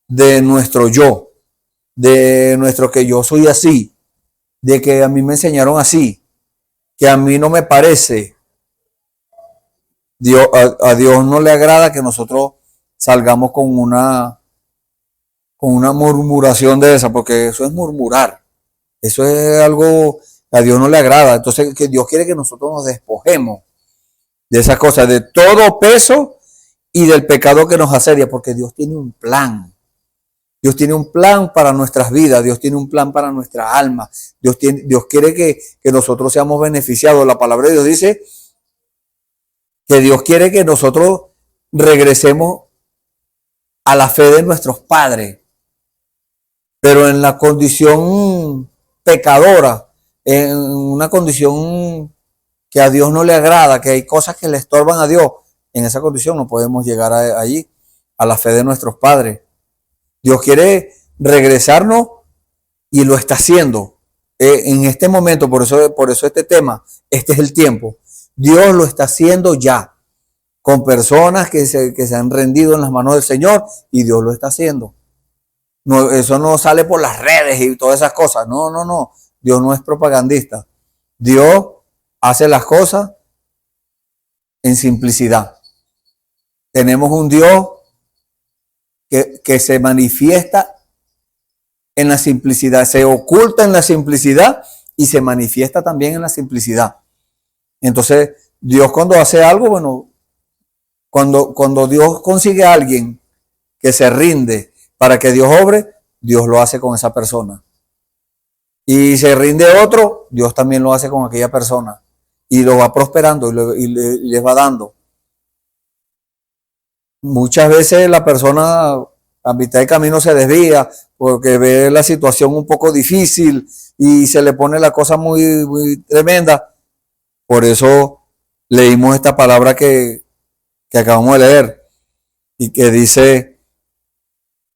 de nuestro yo, de nuestro que yo soy así, de que a mí me enseñaron así, que a mí no me parece. A Dios no le agrada que nosotros salgamos con una murmuración de esa, porque eso es murmurar. Eso es algo que a Dios no le agrada. Entonces, que Dios quiere que nosotros nos despojemos de esas cosas, de todo peso y del pecado que nos asedia, porque Dios tiene un plan. Dios tiene un plan para nuestras vidas, Dios tiene un plan para nuestra alma. Dios quiere que nosotros seamos beneficiados. La palabra de Dios dice que Dios quiere que nosotros regresemos a la fe de nuestros padres, pero en la condición pecadora, en una condición que a Dios no le agrada, que hay cosas que le estorban a Dios. En esa condición no podemos llegar allí, a la fe de nuestros padres. Dios quiere regresarnos y lo está haciendo en este momento. Por eso este tema, este es el tiempo. Dios lo está haciendo ya, con personas que se han rendido en las manos del Señor, y Dios lo está haciendo. No, eso no sale por las redes y todas esas cosas. No, no, no. Dios no es propagandista. Dios hace las cosas en simplicidad. Tenemos un Dios que se manifiesta en la simplicidad, se oculta en la simplicidad y se manifiesta también en la simplicidad. Entonces, Dios cuando hace algo, bueno, cuando Dios consigue a alguien que se rinde para que Dios obre, Dios lo hace con esa persona. Y se rinde otro, Dios también lo hace con aquella persona. Y lo va prosperando y les va dando. Muchas veces la persona a mitad de camino se desvía porque ve la situación un poco difícil y se le pone la cosa muy tremenda. Por eso leímos esta palabra que acabamos de leer y que dice,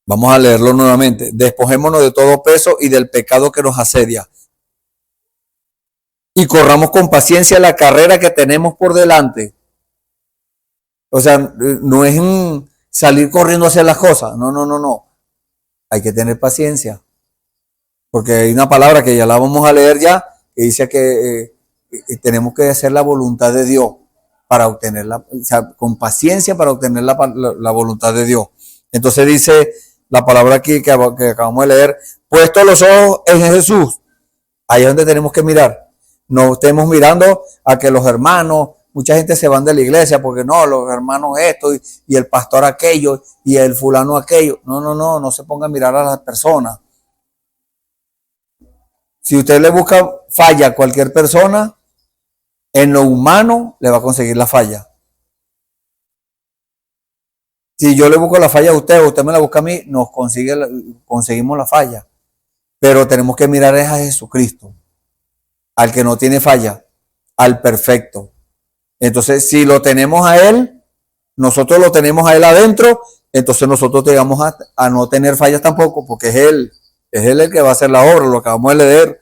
vamos a leerlo nuevamente, despojémonos de todo peso y del pecado que nos asedia y corramos con paciencia la carrera que tenemos por delante. O sea, no es salir corriendo a hacer las cosas, no. Hay que tener paciencia, porque hay una palabra que ya la vamos a leer ya, que dice que tenemos que hacer la voluntad de Dios para obtenerla, o sea, con paciencia para obtener la voluntad de Dios. Entonces dice la palabra aquí que acabamos de leer, puesto los ojos en Jesús, ahí es donde tenemos que mirar. No estemos mirando a que los hermanos, mucha gente se van de la iglesia porque no, los hermanos esto y el pastor aquello y el fulano aquello. No se ponga a mirar a las personas. Si usted le busca falla a cualquier persona, en lo humano le va a conseguir la falla. Si yo le busco la falla a usted o usted me la busca a mí, conseguimos la falla. Pero tenemos que mirar a Jesucristo, al que no tiene falla, al perfecto. Entonces, si lo tenemos a Él, nosotros lo tenemos a Él adentro, entonces nosotros llegamos a no tener fallas tampoco, porque es Él el que va a hacer la obra, lo acabamos de leer,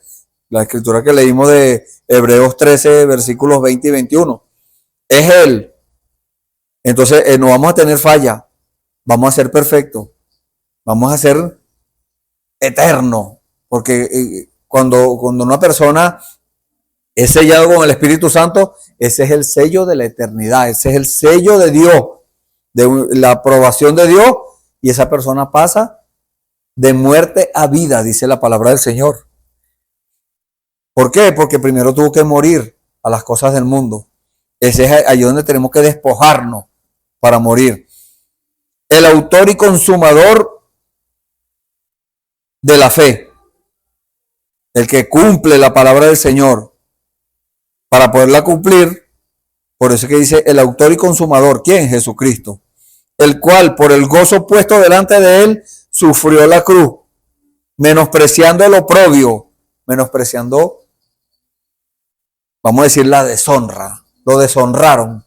la escritura que leímos de Hebreos 13, versículos 20 y 21. Es Él. Entonces, no vamos a tener falla, vamos a ser perfectos, vamos a ser eternos, porque cuando una persona es sellado con el Espíritu Santo, ese es el sello de la eternidad, ese es el sello de Dios, de la aprobación de Dios, y esa persona pasa de muerte a vida, dice la palabra del Señor. ¿Por qué? Porque primero tuvo que morir a las cosas del mundo. Ese es ahí donde tenemos que despojarnos para morir. El autor y consumador de la fe, el que cumple la palabra del Señor, para poderla cumplir, por eso es que dice el autor y consumador, ¿quién? Jesucristo, el cual por el gozo puesto delante de él sufrió la cruz, menospreciando el oprobio, menospreciando, vamos a decir, la deshonra, lo deshonraron,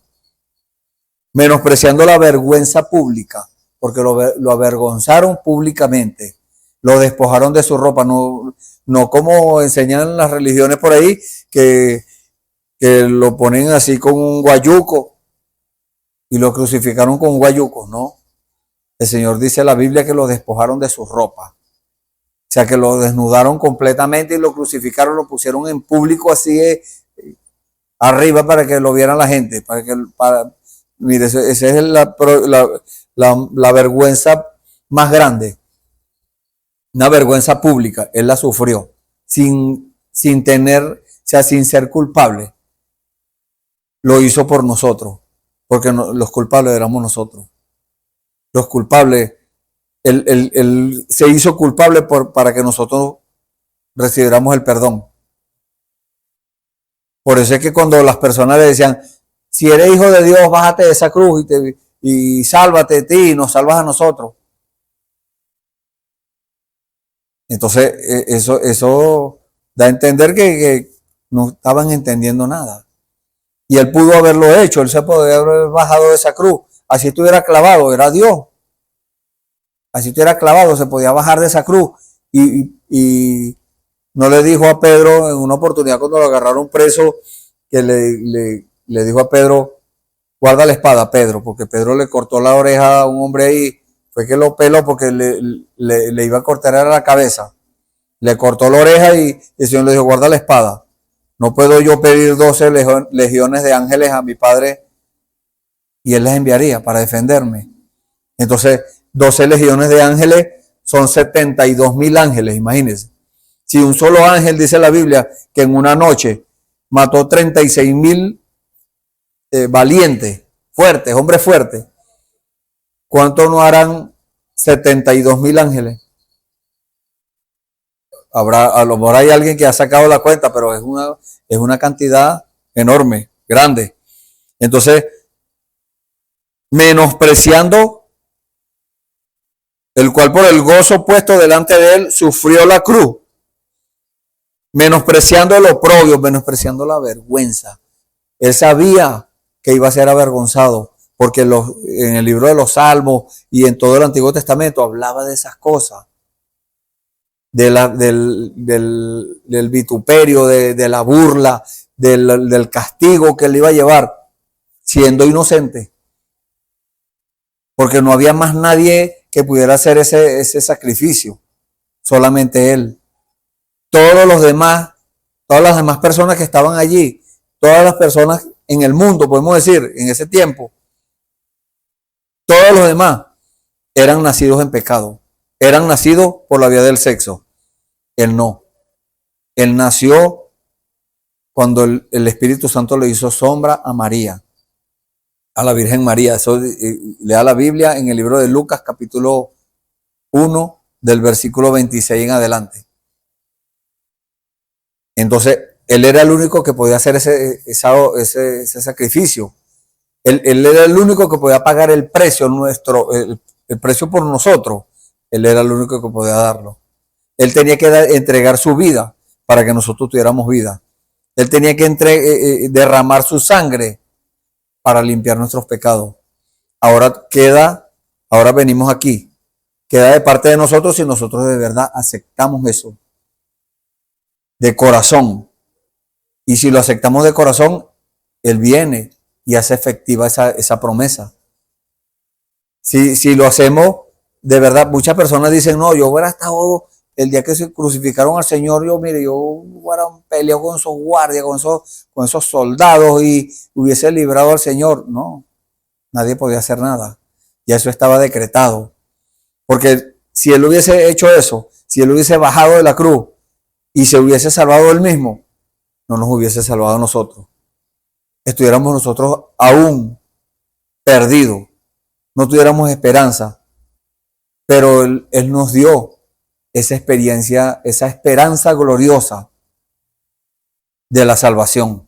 menospreciando la vergüenza pública, porque lo avergonzaron públicamente, lo despojaron de su ropa, no como enseñan las religiones por ahí, que lo ponen así con un guayuco y lo crucificaron con un guayuco, ¿no? El Señor dice en la Biblia que lo despojaron de su ropa. O sea, que lo desnudaron completamente y lo crucificaron, lo pusieron en público así arriba para que lo vieran la gente. Mire, esa es la vergüenza más grande. Una vergüenza pública. Él la sufrió sin tener, o sea, sin ser culpable. Lo hizo por nosotros, porque los culpables éramos nosotros. Los culpables, él se hizo culpable para que nosotros recibiéramos el perdón. Por eso es que cuando las personas le decían, si eres hijo de Dios, bájate de esa cruz y sálvate de ti y nos salvas a nosotros. Entonces, eso da a entender que no estaban entendiendo nada. Y él pudo haberlo hecho, él se podía haber bajado de esa cruz. Así estuviera clavado, era Dios. Así estuviera clavado, se podía bajar de esa cruz. Y no le dijo a Pedro en una oportunidad cuando lo agarraron preso, que le dijo a Pedro, guarda la espada, Pedro, porque Pedro le cortó la oreja a un hombre ahí, fue que lo peló porque le iba a cortar a la cabeza. Le cortó la oreja y el Señor le dijo, guarda la espada. No puedo yo pedir 12 legiones de ángeles a mi Padre y Él les enviaría para defenderme. Entonces, 12 legiones de ángeles son 72,000 ángeles, imagínense. Si un solo ángel, dice la Biblia, que en una noche mató 36,000 valientes, fuertes, hombres fuertes, ¿cuánto no harán 72,000 ángeles? A lo mejor hay alguien que ha sacado la cuenta, pero es una cantidad enorme, grande. Entonces, menospreciando, el cual por el gozo puesto delante de él sufrió la cruz, menospreciando el oprobio, menospreciando la vergüenza. Él sabía que iba a ser avergonzado, porque en el libro de los Salmos y en todo el Antiguo Testamento hablaba de esas cosas, del vituperio, de la burla, del castigo que él iba a llevar, siendo inocente. Porque no había más nadie que pudiera hacer ese sacrificio, solamente él. Todos los demás, todas las demás personas que estaban allí, todas las personas en el mundo, podemos decir, en ese tiempo, todos los demás eran nacidos en pecado, eran nacidos por la vía del sexo. Él no. Él nació cuando el Espíritu Santo le hizo sombra a María, a la Virgen María. Eso lea la Biblia en el libro de Lucas, capítulo 1, del versículo 26 en adelante. Entonces, él era el único que podía hacer ese sacrificio. Él era el único que podía pagar el precio nuestro, el precio por nosotros. Él era el único que podía darlo. Él tenía que entregar su vida para que nosotros tuviéramos vida. Él tenía que derramar su sangre para limpiar nuestros pecados. Ahora venimos aquí. Queda de parte de nosotros si nosotros de verdad aceptamos eso. De corazón. Y si lo aceptamos de corazón, Él viene y hace efectiva esa promesa. Si lo hacemos de verdad, muchas personas dicen, no, yo hubiera estado el día que se crucificaron al Señor, yo hubiera peleado con esos guardias, con esos soldados y hubiese librado al Señor. No, nadie podía hacer nada. Ya eso estaba decretado. Porque si Él hubiese hecho eso, si Él hubiese bajado de la cruz y se hubiese salvado Él mismo, no nos hubiese salvado a nosotros. Estuviéramos nosotros aún perdidos, no tuviéramos esperanza. Pero Él nos dio esa experiencia, esa esperanza gloriosa de la salvación.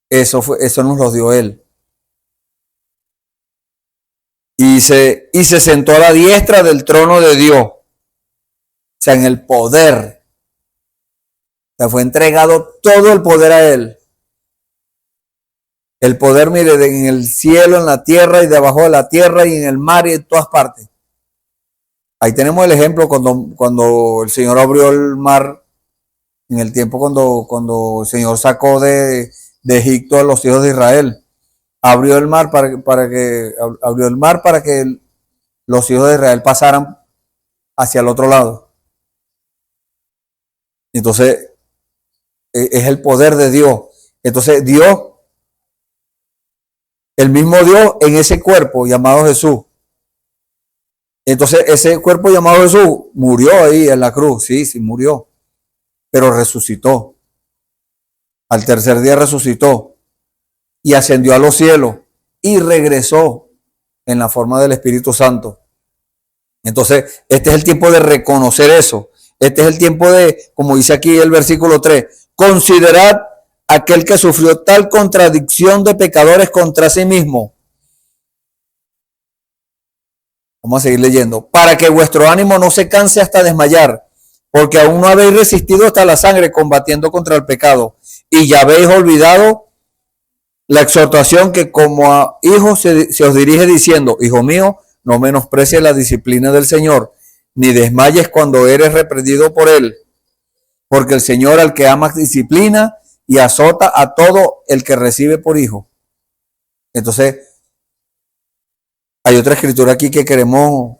Eso nos lo dio Él. Y se sentó a la diestra del trono de Dios. O sea, en el poder. O sea, fue entregado todo el poder a Él. El poder, mire, en el cielo, en la tierra y debajo de la tierra y en el mar y en todas partes. Ahí tenemos el ejemplo cuando el Señor abrió el mar, en el tiempo cuando el Señor sacó de Egipto a los hijos de Israel. Abrió el mar para que los hijos de Israel pasaran hacia el otro lado. Entonces, es el poder de Dios. Entonces, Dios, el mismo Dios en ese cuerpo llamado Jesús. Entonces, ese cuerpo llamado Jesús murió ahí en la cruz. Sí, murió. Pero resucitó. Al tercer día resucitó. Y ascendió a los cielos. Y regresó en la forma del Espíritu Santo. Entonces, este es el tiempo de reconocer eso. Este es el tiempo de, como dice aquí el versículo 3, considerad aquel que sufrió tal contradicción de pecadores contra sí mismo. Vamos a seguir leyendo. Para que vuestro ánimo no se canse hasta desmayar, porque aún no habéis resistido hasta la sangre combatiendo contra el pecado, y ya habéis olvidado la exhortación que como a hijos se os dirige diciendo, hijo mío, no menosprecies la disciplina del Señor, ni desmayes cuando eres reprendido por Él, porque el Señor al que ama disciplina y azota a todo el que recibe por hijo. Entonces, hay otra escritura aquí que queremos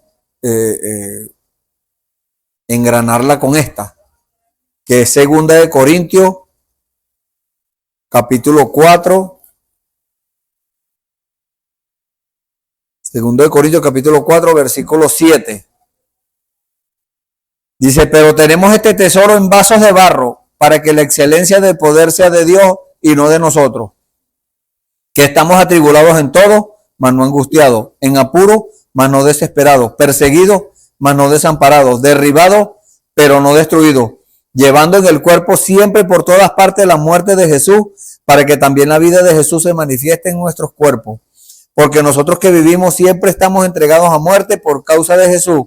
engranarla con esta, que es 2 de Corintios, capítulo 4. 2 de Corintios, capítulo 4, versículo 7. Dice, pero tenemos este tesoro en vasos de barro, para que la excelencia del poder sea de Dios y no de nosotros. Que estamos atribulados en todo, mas no angustiados, en apuro, mas no desesperados, perseguidos, mas no desamparados, derribados, pero no destruidos, llevando en el cuerpo siempre por todas partes la muerte de Jesús, para que también la vida de Jesús se manifieste en nuestros cuerpos. porque nosotros que vivimos siempre estamos entregados a muerte por causa de Jesús,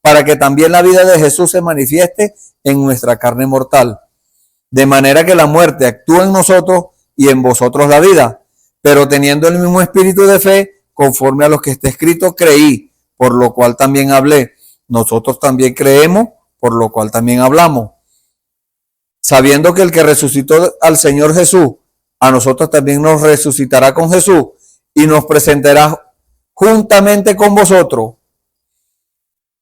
para que también la vida de Jesús se manifieste en nuestra carne mortal. De manera que la muerte actúa en nosotros y en vosotros la vida, pero teniendo el mismo espíritu de fe, conforme a lo que está escrito, creí, por lo cual también hablé. Nosotros también creemos, por lo cual también hablamos. Sabiendo que el que resucitó al Señor Jesús, a nosotros también nos resucitará con Jesús y nos presentará juntamente con vosotros.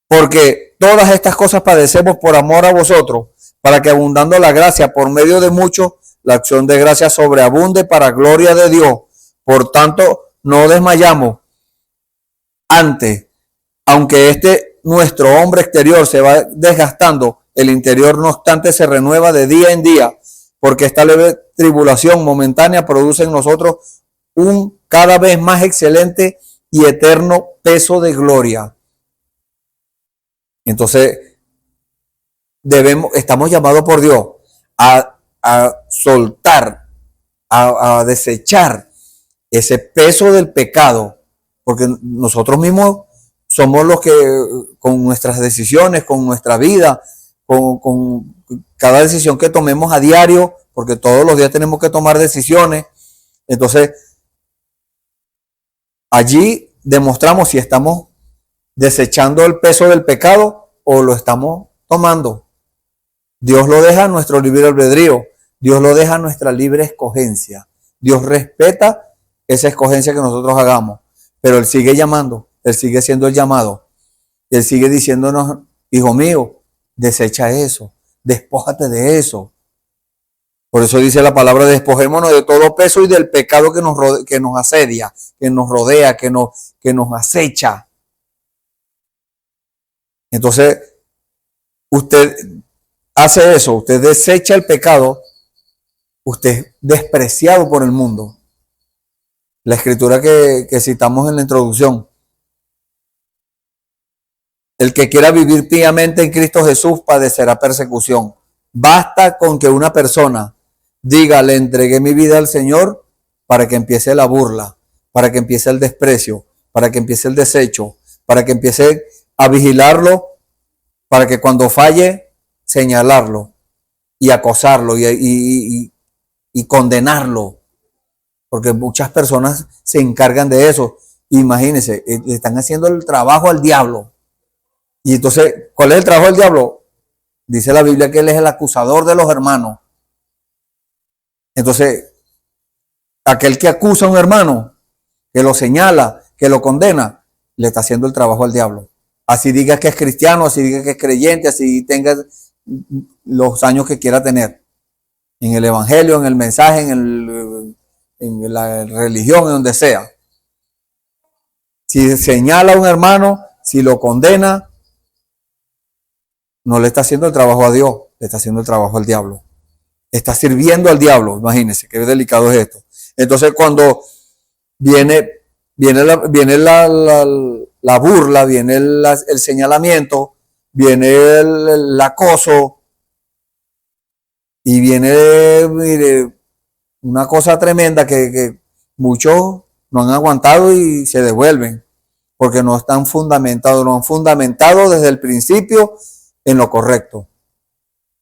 Porque todas estas cosas padecemos por amor a vosotros, para que abundando la gracia por medio de muchos, la acción de gracia sobreabunde para gloria de Dios. Por tanto, no desmayamos. Antes, aunque nuestro hombre exterior se va desgastando, el interior no obstante se renueva de día en día, porque esta leve tribulación momentánea produce en nosotros un cada vez más excelente y eterno peso de gloria. Entonces, estamos llamados por Dios a soltar, a desechar ese peso del pecado, porque nosotros mismos somos los que con nuestras decisiones, con nuestra vida, con cada decisión que tomemos a diario, porque todos los días tenemos que tomar decisiones. Entonces, allí demostramos si estamos desechando el peso del pecado o lo estamos tomando. Dios lo deja a nuestro libre albedrío. Dios lo deja a nuestra libre escogencia. Dios respeta esa escogencia que nosotros hagamos, pero Él sigue llamando, Él sigue siendo el llamado. Él sigue diciéndonos, hijo mío, desecha eso, despójate de eso. Por eso dice la palabra, despojémonos de todo peso y del pecado que nos asedia, que nos rodea, que nos acecha. Entonces, usted hace eso, usted desecha el pecado, usted es despreciado por el mundo. La escritura que citamos en la introducción. El que quiera vivir piamente en Cristo Jesús padecerá persecución. Basta con que una persona diga, le entregué mi vida al Señor, para que empiece la burla, para que empiece el desprecio, para que empiece el desecho, para que empiece a vigilarlo, para que cuando falle, señalarlo y acosarlo y condenarlo. Porque muchas personas se encargan de eso. Imagínense, le están haciendo el trabajo al diablo. Y entonces, ¿cuál es el trabajo del diablo? Dice la Biblia que él es el acusador de los hermanos. Entonces, aquel que acusa a un hermano, que lo señala, que lo condena, le está haciendo el trabajo al diablo. Así diga que es cristiano, así diga que es creyente, así tenga los años que quiera tener. En el evangelio, en el mensaje, en la religión, en donde sea. Si señala a un hermano, si lo condena, no le está haciendo el trabajo a Dios, le está haciendo el trabajo al diablo. Está sirviendo al diablo, imagínense, qué delicado es esto. Entonces, cuando viene la burla, viene el señalamiento, viene el acoso, y viene, mire, una cosa tremenda que muchos no han aguantado y se devuelven, porque no están fundamentados, no han fundamentado desde el principio en lo correcto.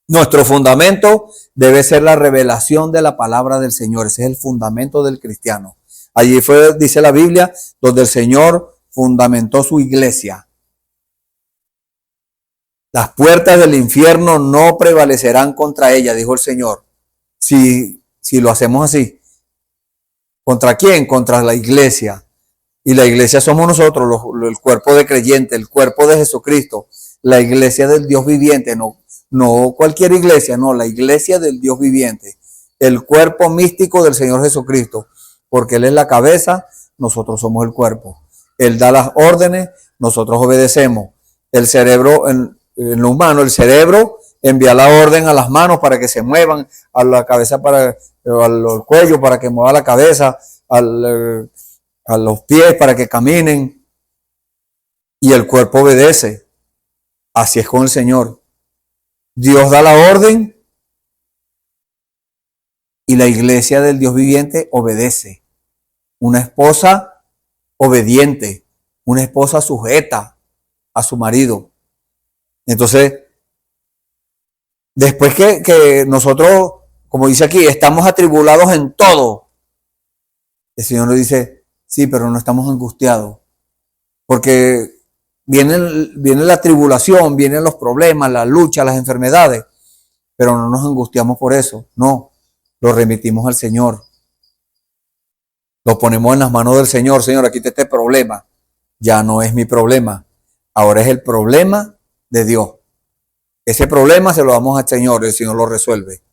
Nuestro fundamento debe ser la revelación de la palabra del Señor. Ese es el fundamento del cristiano. Allí fue, dice la Biblia, donde el Señor fundamentó su iglesia. Las puertas del infierno no prevalecerán contra ella, dijo el Señor. Si lo hacemos así. ¿Contra quién? Contra la iglesia. Y la iglesia somos nosotros, el cuerpo de creyente, el cuerpo de Jesucristo, la iglesia del Dios viviente, no cualquier iglesia, no, la iglesia del Dios viviente, el cuerpo místico del Señor Jesucristo, porque Él es la cabeza, nosotros somos el cuerpo. Él da las órdenes, nosotros obedecemos. El cerebro, en lo humano, el cerebro envía la orden a las manos para que se muevan, a la cabeza al cuello para que mueva la cabeza, a los pies para que caminen, y el cuerpo obedece. Así es con el Señor. Dios da la orden y la iglesia del Dios viviente obedece. Una esposa obediente, una esposa sujeta a su marido. Entonces, después que nosotros, como dice aquí, estamos atribulados en todo, el Señor nos dice, sí, pero no estamos angustiados, porque viene la tribulación, vienen los problemas, la lucha, las enfermedades, pero no nos angustiamos por eso, no, lo remitimos al Señor, lo ponemos en las manos del Señor. Señor, aquí está este problema, ya no es mi problema, ahora es el problema de Dios. Ese problema se lo damos al Señor, el Señor lo resuelve,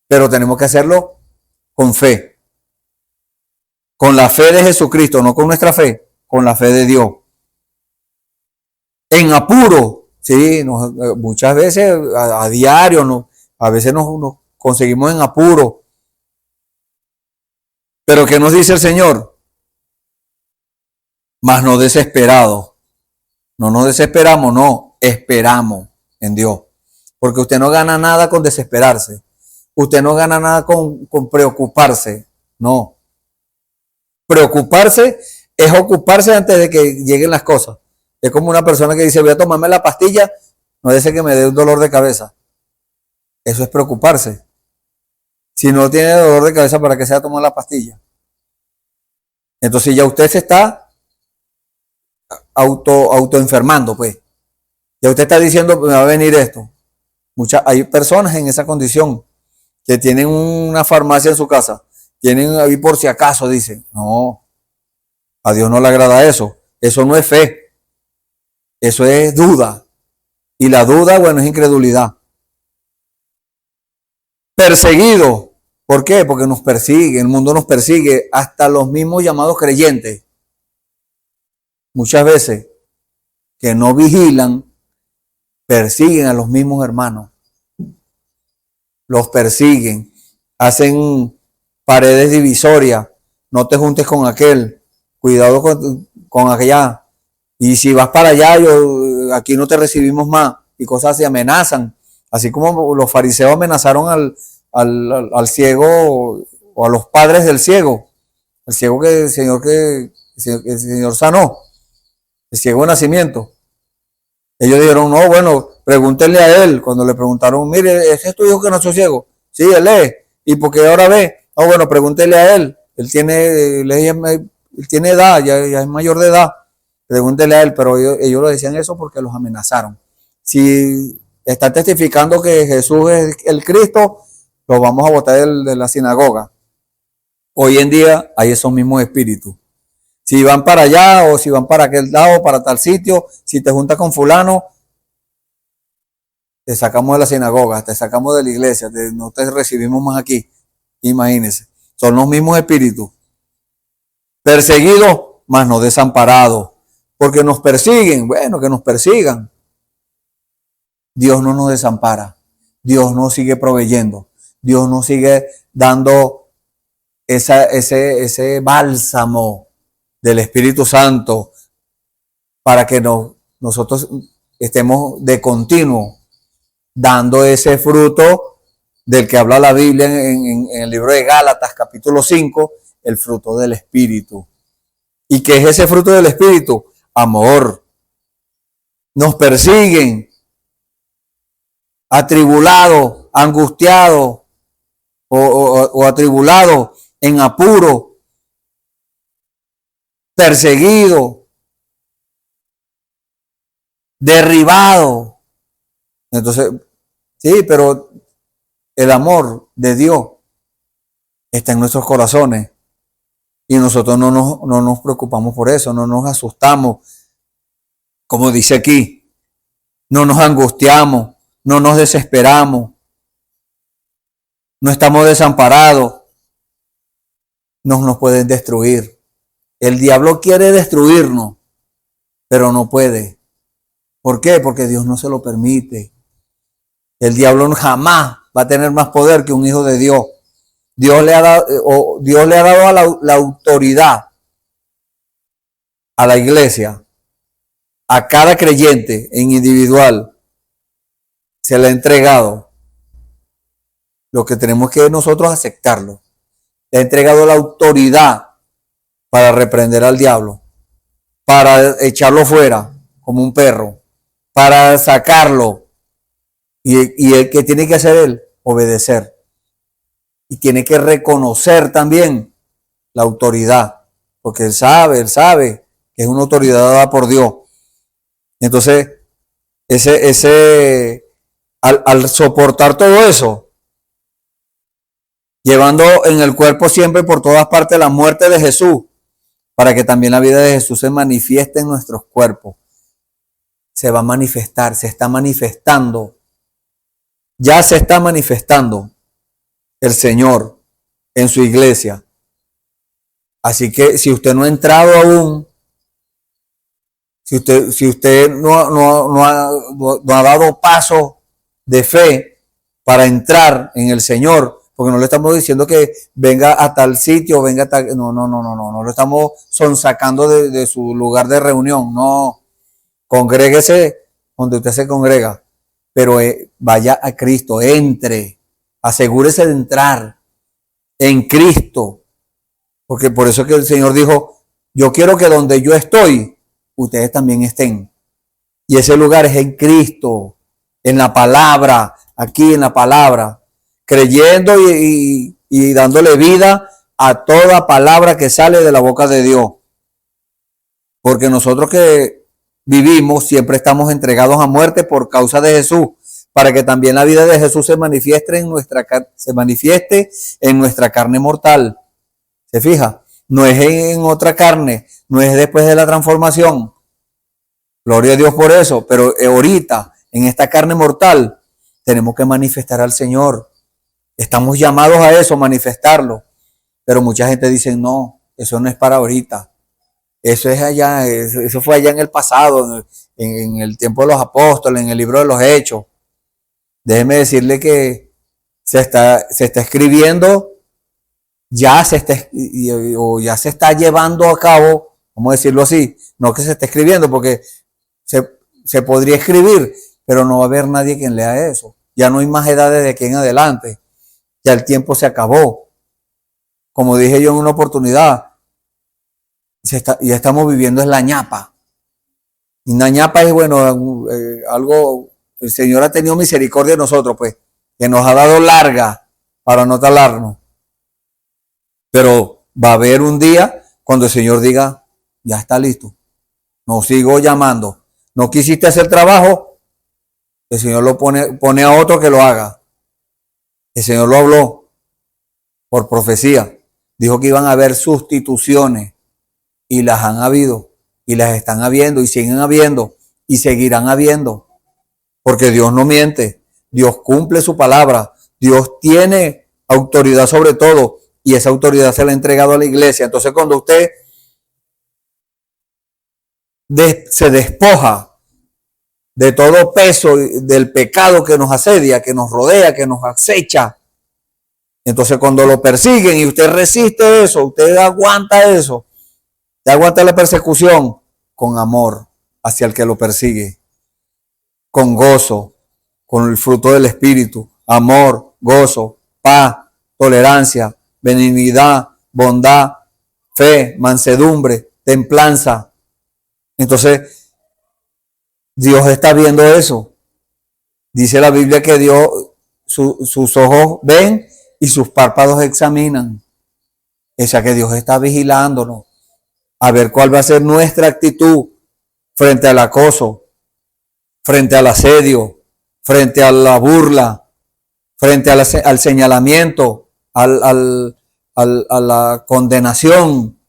pero tenemos que hacerlo con fe, con la fe de Jesucristo, no con nuestra fe, con la fe de Dios. En apuro, sí, muchas veces a diario, a veces nos conseguimos en apuro. Pero ¿qué nos dice el Señor? Mas no desesperados. No nos desesperamos, no, esperamos en Dios. Porque usted no gana nada con desesperarse. Usted no gana nada con preocuparse, no. Preocuparse es ocuparse antes de que lleguen las cosas. Es como una persona que dice, voy a tomarme la pastilla, no dice que me dé un dolor de cabeza. Eso es preocuparse. Si no tiene dolor de cabeza, ¿para qué se va a tomar la pastilla? Entonces ya usted se está autoenfermando, pues. Ya usted está diciendo, me va a venir esto. Hay personas en esa condición que tienen una farmacia en su casa. Tienen ahí por si acaso, dice. No, a Dios no le agrada eso. Eso no es fe. Eso es duda. Y la duda, bueno, es incredulidad. Perseguido. ¿Por qué? Porque nos persigue, el mundo nos persigue, hasta los mismos llamados creyentes. Muchas veces que no vigilan, persiguen a los mismos hermanos. Los persiguen, hacen paredes divisorias. No te juntes con aquel, cuidado con aquella. Y si vas para allá, aquí no te recibimos más. Y cosas así, amenazan. Así como los fariseos amenazaron al ciego o a los padres del ciego. El ciego que el Señor sanó. El ciego de nacimiento. Ellos dijeron, no, bueno, pregúntenle a él. Cuando le preguntaron, mire, ¿ese es tu hijo que nació ciego? Sí, él es. ¿Y por qué ahora ve? No, bueno, pregúntenle a él. Él tiene edad, ya es mayor de edad. Pregúntele a él, pero ellos lo decían eso porque los amenazaron. Si está testificando que Jesús es el Cristo, los vamos a botar de la sinagoga. Hoy en día hay esos mismos espíritus. Si van para allá o si van para aquel lado, para tal sitio, si te juntas con fulano, te sacamos de la sinagoga, te sacamos de la iglesia, no te recibimos más aquí. Imagínense, son los mismos espíritus. Perseguidos, mas no desamparados. Porque nos persiguen, bueno, que nos persigan. Dios no nos desampara. Dios nos sigue proveyendo. Dios nos sigue dando ese bálsamo del Espíritu Santo para que nosotros estemos de continuo dando ese fruto del que habla la Biblia en el libro de Gálatas, capítulo 5, el fruto del Espíritu. ¿Y qué es ese fruto del Espíritu? Amor. Nos persiguen, atribulados, angustiados o atribulados, en apuro, perseguidos, derribados. Entonces, sí, pero el amor de Dios está en nuestros corazones. Y nosotros no nos preocupamos por eso, no nos asustamos. Como dice aquí, no nos angustiamos, no nos desesperamos, no estamos desamparados, no nos pueden destruir. El diablo quiere destruirnos, pero no puede. ¿Por qué? Porque Dios no se lo permite. El diablo jamás va a tener más poder que un hijo de Dios. Dios le ha dado la autoridad a la iglesia, a cada creyente en individual, se le ha entregado. Lo que tenemos que nosotros aceptarlo. Le ha entregado la autoridad para reprender al diablo. para echarlo fuera, como un perro, para sacarlo. Y el que tiene que hacer él, obedecer. Y tiene que reconocer también la autoridad, porque él sabe que es una autoridad dada por Dios. Entonces, al soportar todo eso, llevando en el cuerpo siempre por todas partes la muerte de Jesús, para que también la vida de Jesús se manifieste en nuestros cuerpos. Se va a manifestar, se está manifestando. Ya se está manifestando el Señor en su iglesia. Así que si usted no ha entrado aún, si usted no ha dado paso de fe para entrar en el Señor, porque no le estamos diciendo que venga a tal sitio, venga a tal, no lo estamos sonsacando de su lugar de reunión, no, congréguese donde usted se congrega, pero vaya a Cristo, entre, asegúrese de entrar en Cristo, porque por eso que el Señor dijo, yo quiero que donde yo estoy, ustedes también estén, y ese lugar es en Cristo, en la palabra, aquí en la palabra, creyendo y dándole vida a toda palabra que sale de la boca de Dios. Porque nosotros que vivimos siempre estamos entregados a muerte por causa de Jesús, para que también la vida de Jesús se manifieste en nuestra carne mortal. ¿Se fija? No es en otra carne, no es después de la transformación. Gloria a Dios por eso, pero ahorita, en esta carne mortal, tenemos que manifestar al Señor. Estamos llamados a eso, manifestarlo. Pero mucha gente dice, no, eso no es para ahorita. Eso es allá, eso fue allá en el pasado, en el tiempo de los apóstoles, en el libro de los Hechos. Déjeme decirle que se está escribiendo, ya se está llevando a cabo, vamos a decirlo así, no que se esté escribiendo, porque se podría escribir, pero no va a haber nadie quien lea eso. Ya no hay más edades de aquí en adelante. Ya el tiempo se acabó. Como dije yo en una oportunidad, ya estamos viviendo es la ñapa. Y la ñapa es, bueno, algo, el Señor ha tenido misericordia de nosotros, pues, que nos ha dado larga para no talarnos. Pero va a haber un día cuando el Señor diga, ya está listo. No sigo llamando. No quisiste hacer trabajo, el Señor lo pone a otro que lo haga. El Señor lo habló por profecía. Dijo que iban a haber sustituciones y las han habido y las están habiendo y siguen habiendo y seguirán habiendo. Porque Dios no miente. Dios cumple su palabra. Dios tiene autoridad sobre todo y esa autoridad se la ha entregado a la iglesia. Entonces cuando usted se despoja de todo peso del pecado que nos asedia, que nos rodea, que nos acecha, entonces cuando lo persiguen y usted resiste eso, usted aguanta eso, usted aguanta la persecución con amor hacia el que lo persigue, con gozo, con el fruto del Espíritu, amor, gozo, paz, tolerancia, benignidad, bondad, fe, mansedumbre, templanza. Entonces, Dios está viendo eso. Dice la Biblia que Dios, sus ojos ven y sus párpados examinan. O sea que Dios está vigilándonos a ver cuál va a ser nuestra actitud frente al acoso, frente al asedio, frente a la burla, frente al señalamiento, a la condenación.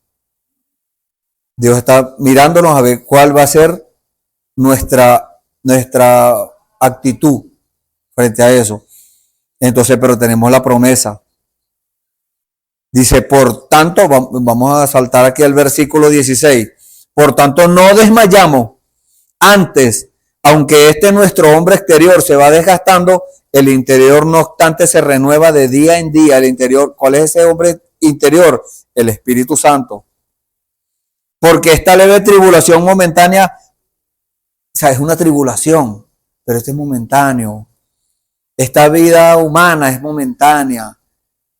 Dios está mirándonos a ver cuál va a ser nuestra actitud frente a eso. Entonces, pero tenemos la promesa. Dice, por tanto, vamos a saltar aquí al versículo 16. Por tanto, no desmayamos. Antes, aunque nuestro hombre exterior se va desgastando, el interior no obstante se renueva de día en día. El interior, ¿cuál es ese hombre interior? El Espíritu Santo. Porque esta leve tribulación momentánea, o sea, es una tribulación, pero es momentáneo. Esta vida humana es momentánea.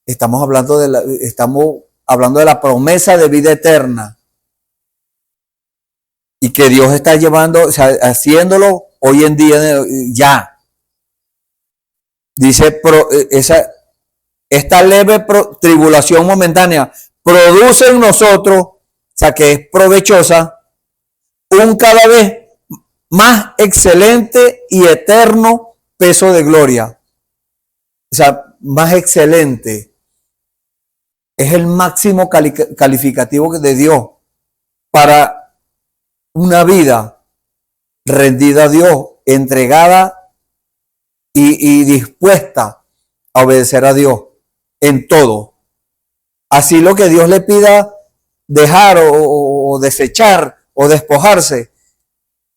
Estamos hablando de la promesa de vida eterna. y que Dios está llevando, o sea, haciéndolo hoy en día ya. Dice, esta leve tribulación momentánea produce en nosotros, o sea, que es provechosa, un cada vez más excelente y eterno peso de gloria. O sea, más excelente. Es el máximo calificativo de Dios para una vida rendida a Dios, entregada y dispuesta a obedecer a Dios en todo. Así lo que Dios le pida dejar o desechar o despojarse,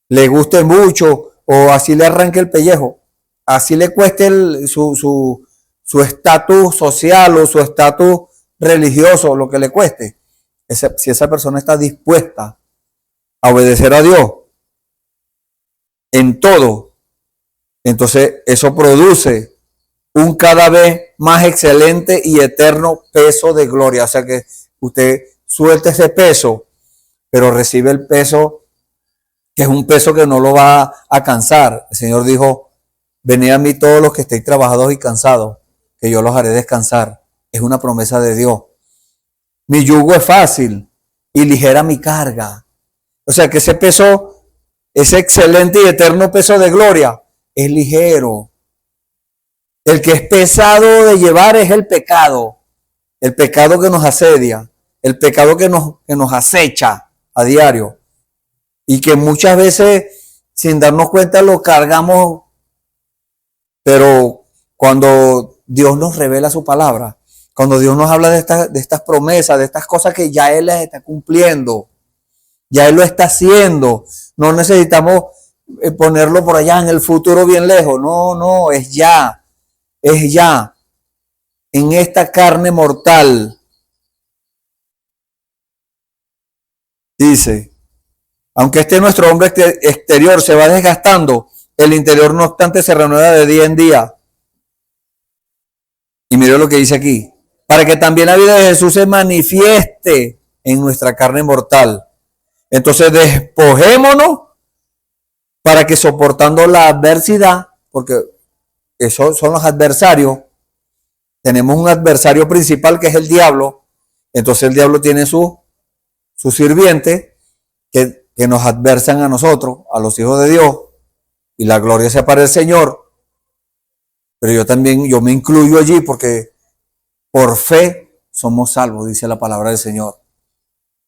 le guste mucho o así le arranque el pellejo, así le cueste su estatus social o su estatus religioso, lo que le cueste. Si esa persona está dispuesta a obedecer a Dios en todo, entonces eso produce un cada vez más excelente y eterno peso de gloria. O sea que usted suelta ese peso, pero recibe el peso que es un peso que no lo va a cansar. El Señor dijo, venid a mí todos los que estéis trabajados y cansados, que yo los haré descansar. Es una promesa de Dios. Mi yugo es fácil y ligera mi carga. O sea que ese peso, ese excelente y eterno peso de gloria, es ligero. El que es pesado de llevar es el pecado que nos asedia, el pecado que nos acecha a diario y que muchas veces sin darnos cuenta lo cargamos, pero cuando Dios nos revela su palabra, cuando Dios nos habla de estas promesas, de estas cosas que ya Él las está cumpliendo, ya Él lo está haciendo, no necesitamos ponerlo por allá en el futuro bien lejos, no, es ya, en esta carne mortal. Dice, aunque nuestro hombre exterior se va desgastando, el interior no obstante se renueva de día en día. Y mire lo que dice aquí, para que también la vida de Jesús se manifieste en nuestra carne mortal. Entonces despojémonos para que soportando la adversidad, porque esos son los adversarios, tenemos un adversario principal que es el diablo, entonces el diablo tiene sus sirvientes que nos adversan a nosotros, a los hijos de Dios, y la gloria sea para el Señor, pero yo me incluyo allí porque por fe somos salvos, dice la palabra del Señor.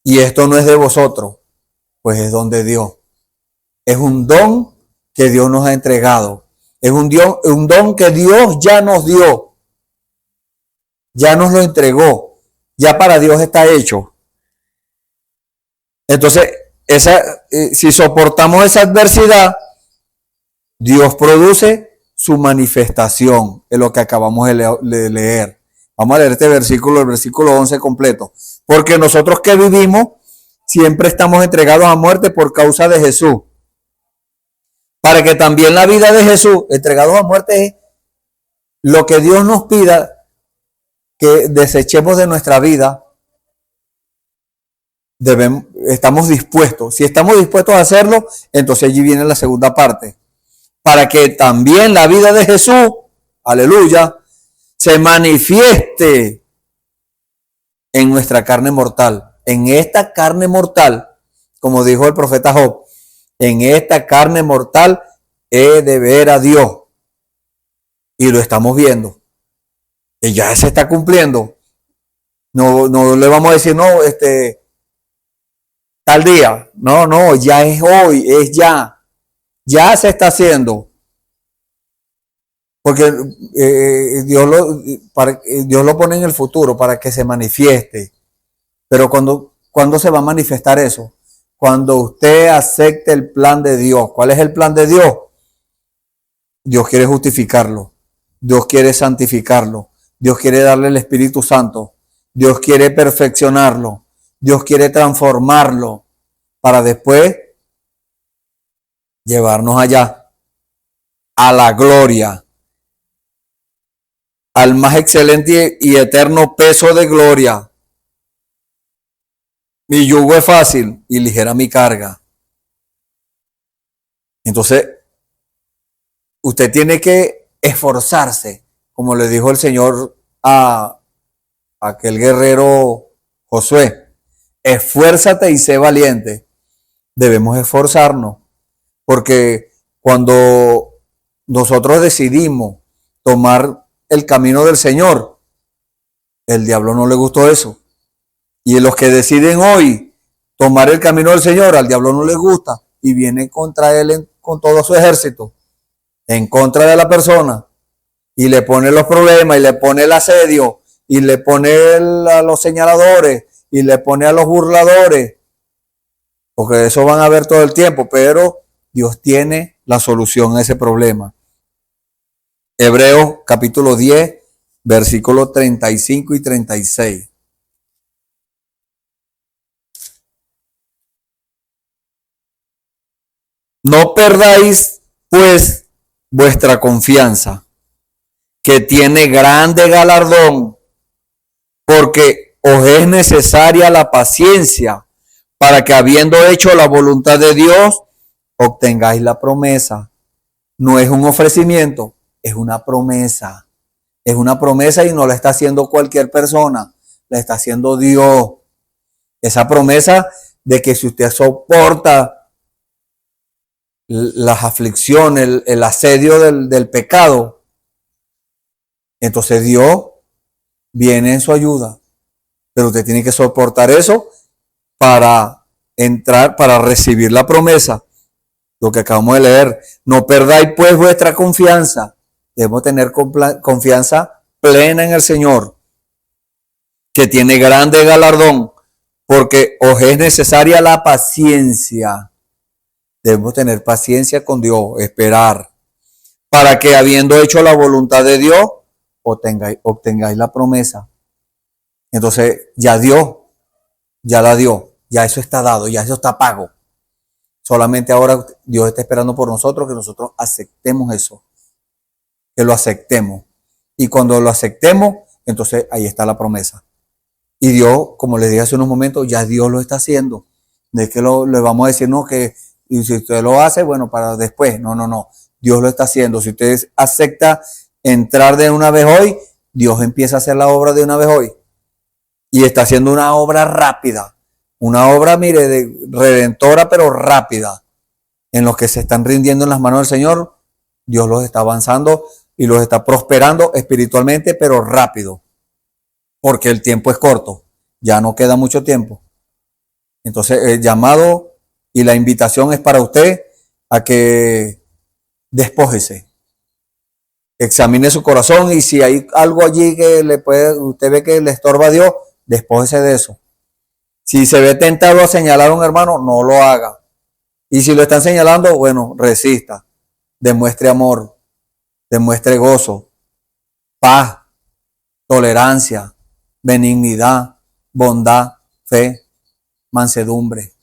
Y esto no es de vosotros, pues es don de Dios. Es un don que Dios nos ha entregado. Es un don que Dios ya nos dio. Ya nos lo entregó. Ya para Dios está hecho. Entonces, si soportamos esa adversidad, Dios produce su manifestación en lo que acabamos de leer. Vamos a leer este versículo, el versículo 11 completo. Porque nosotros que vivimos siempre estamos entregados a muerte por causa de Jesús. Para que también la vida de Jesús, entregados a muerte, es lo que Dios nos pida que desechemos de nuestra vida. Estamos dispuestos. Si estamos dispuestos a hacerlo, entonces allí viene la segunda parte. Para que también la vida de Jesús, aleluya, se manifieste en nuestra carne mortal. En esta carne mortal, como dijo el profeta Job, en esta carne mortal he de ver a Dios. Y lo estamos viendo. Y ya se está cumpliendo. No le vamos a decir, no, tal día. No, ya es hoy, es ya. Ya se está haciendo. Porque Dios lo pone en el futuro para que se manifieste. Pero ¿cuándo se va a manifestar eso? Cuando usted acepte el plan de Dios. ¿Cuál es el plan de Dios? Dios quiere justificarlo. Dios quiere santificarlo. Dios quiere darle el Espíritu Santo. Dios quiere perfeccionarlo. Dios quiere transformarlo para después llevarnos allá a la gloria, al más excelente y eterno peso de gloria. Mi yugo es fácil y ligera mi carga. Entonces, usted tiene que esforzarse, como le dijo el Señor a aquel guerrero Josué. Esfuérzate y sé valiente. Debemos esforzarnos, porque cuando nosotros decidimos tomar el camino del Señor, el diablo no le gustó eso. Y los que deciden hoy tomar el camino del Señor, al diablo no le gusta y viene contra él con todo su ejército, en contra de la persona, y le pone los problemas, y le pone el asedio, y le pone a los señaladores, y le pone a los burladores, porque eso van a ver todo el tiempo, pero Dios tiene la solución a ese problema. Hebreos capítulo 10, versículos 35 y 36. No perdáis, pues, vuestra confianza, que tiene grande galardón, porque os es necesaria la paciencia, para que habiendo hecho la voluntad de Dios, obtengáis la promesa. No es un ofrecimiento, es una promesa. Es una promesa y no la está haciendo cualquier persona, la está haciendo Dios. Esa promesa de que si usted soporta las aflicciones, el asedio del pecado, entonces Dios viene en su ayuda. Pero usted tiene que soportar eso para entrar, para recibir la promesa. Lo que acabamos de leer. No perdáis pues vuestra confianza. Debemos tener confianza plena en el Señor, que tiene grande galardón, porque os es necesaria la paciencia. Debemos tener paciencia con Dios, esperar, para que habiendo hecho la voluntad de Dios, obtengáis la promesa. Entonces, ya Dios, ya la dio, ya eso está dado, ya eso está pago. Solamente ahora Dios está esperando por nosotros que nosotros aceptemos eso, que lo aceptemos. Y cuando lo aceptemos, entonces ahí está la promesa. Y Dios, como les dije hace unos momentos, ya Dios lo está haciendo. No es que le vamos a decir, no, que y si usted lo hace, bueno, para después. No. Dios lo está haciendo. Si usted acepta entrar de una vez hoy, Dios empieza a hacer la obra de una vez hoy. Y está haciendo una obra rápida. Una obra, mire, redentora, pero rápida. En los que se están rindiendo en las manos del Señor, Dios los está avanzando y los está prosperando espiritualmente, pero rápido. Porque el tiempo es corto. Ya no queda mucho tiempo. Entonces, el llamado y la invitación es para usted a que despójese. Examine su corazón y si hay algo allí que usted ve que le estorba a Dios, despójese de eso. Si se ve tentado a señalar a un hermano, no lo haga. Y si lo están señalando, bueno, resista. Demuestre amor, demuestre gozo, paz, tolerancia, benignidad, bondad, fe, mansedumbre.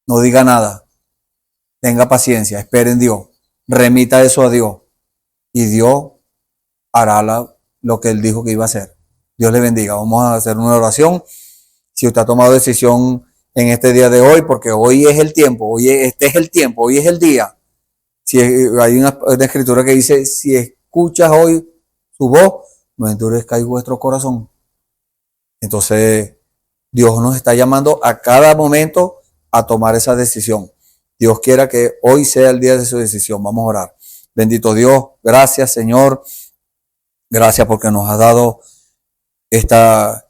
No diga nada. Tenga paciencia, espere en Dios. Remita eso a Dios. Y Dios hará lo que Él dijo que iba a hacer. Dios le bendiga. Vamos a hacer una oración. Si usted ha tomado decisión en este día de hoy, porque hoy es el tiempo, este es el tiempo, hoy es el día. Si hay una escritura que dice, si escuchas hoy su voz, no endurezcáis vuestro corazón. Entonces, Dios nos está llamando a cada momento a tomar esa decisión. Dios quiera que hoy sea el día de su decisión. Vamos a orar. Bendito Dios, gracias Señor. Gracias porque nos has dado estas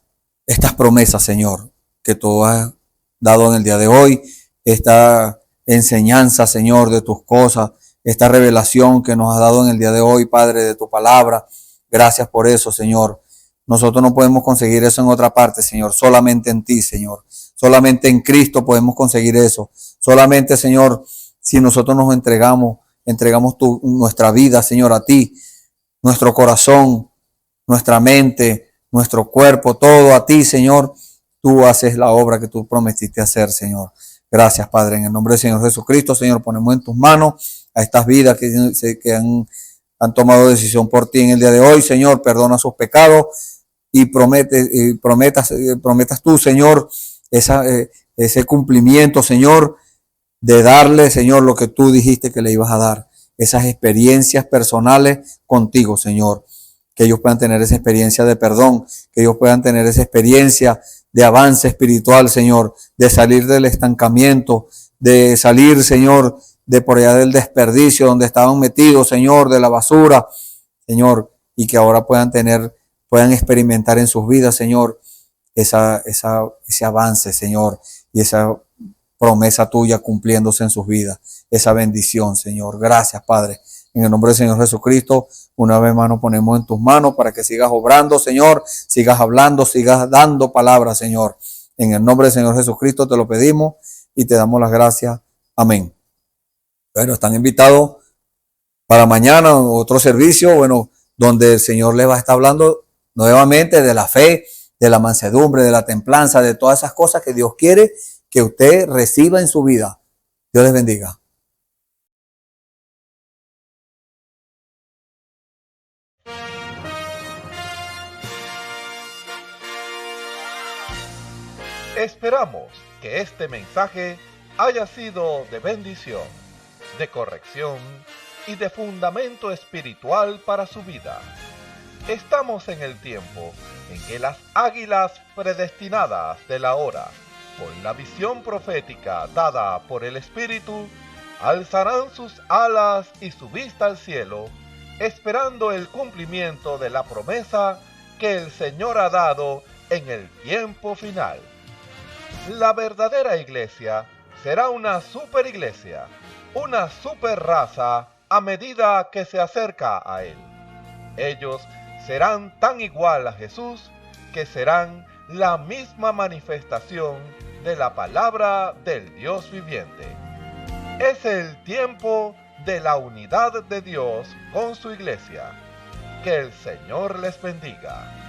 promesas, Señor, que tú has dado en el día de hoy. Esta enseñanza, Señor, de tus cosas. Esta revelación que nos has dado en el día de hoy, Padre, de tu palabra. Gracias por eso, Señor. Nosotros no podemos conseguir eso en otra parte, Señor. Solamente en ti, Señor. Solamente en Cristo podemos conseguir eso. Solamente, Señor, si nosotros nos entregamos nuestra vida, Señor, a ti, nuestro corazón, nuestra mente, nuestro cuerpo, todo a ti, Señor, tú haces la obra que tú prometiste hacer, Señor. Gracias, Padre, en el nombre del Señor Jesucristo, Señor, ponemos en tus manos a estas vidas que han tomado decisión por ti en el día de hoy, Señor, perdona sus pecados y prometas tú, Señor, ese cumplimiento, Señor, de darle, Señor, lo que tú dijiste que le ibas a dar. Esas experiencias personales contigo, Señor. Que ellos puedan tener esa experiencia de perdón, que ellos puedan tener esa experiencia de avance espiritual, Señor, de salir del estancamiento, de salir, Señor, de por allá del desperdicio donde estaban metidos, Señor, de la basura, Señor, y que ahora puedan experimentar en sus vidas, Señor, ese avance, Señor, y esa promesa tuya cumpliéndose en sus vidas, esa bendición, Señor. Gracias, Padre. En el nombre del Señor Jesucristo, una vez más nos ponemos en tus manos para que sigas obrando, Señor, sigas hablando, sigas dando palabras, Señor. En el nombre del Señor Jesucristo te lo pedimos y te damos las gracias. Amén. Bueno, están invitados para mañana otro servicio, bueno, donde el Señor les va a estar hablando nuevamente de la fe, de la mansedumbre, de la templanza, de todas esas cosas que Dios quiere que usted reciba en su vida. Dios les bendiga. Esperamos que este mensaje haya sido de bendición, de corrección y de fundamento espiritual para su vida. Estamos en el tiempo en que las águilas predestinadas de la hora, con la visión profética dada por el Espíritu, alzarán sus alas y su vista al cielo, esperando el cumplimiento de la promesa que el Señor ha dado en el tiempo final. La verdadera iglesia será una superiglesia, una super raza a medida que se acerca a Él. Ellos serán tan igual a Jesús que serán la misma manifestación de la palabra del Dios viviente. Es el tiempo de la unidad de Dios con su iglesia. Que el Señor les bendiga.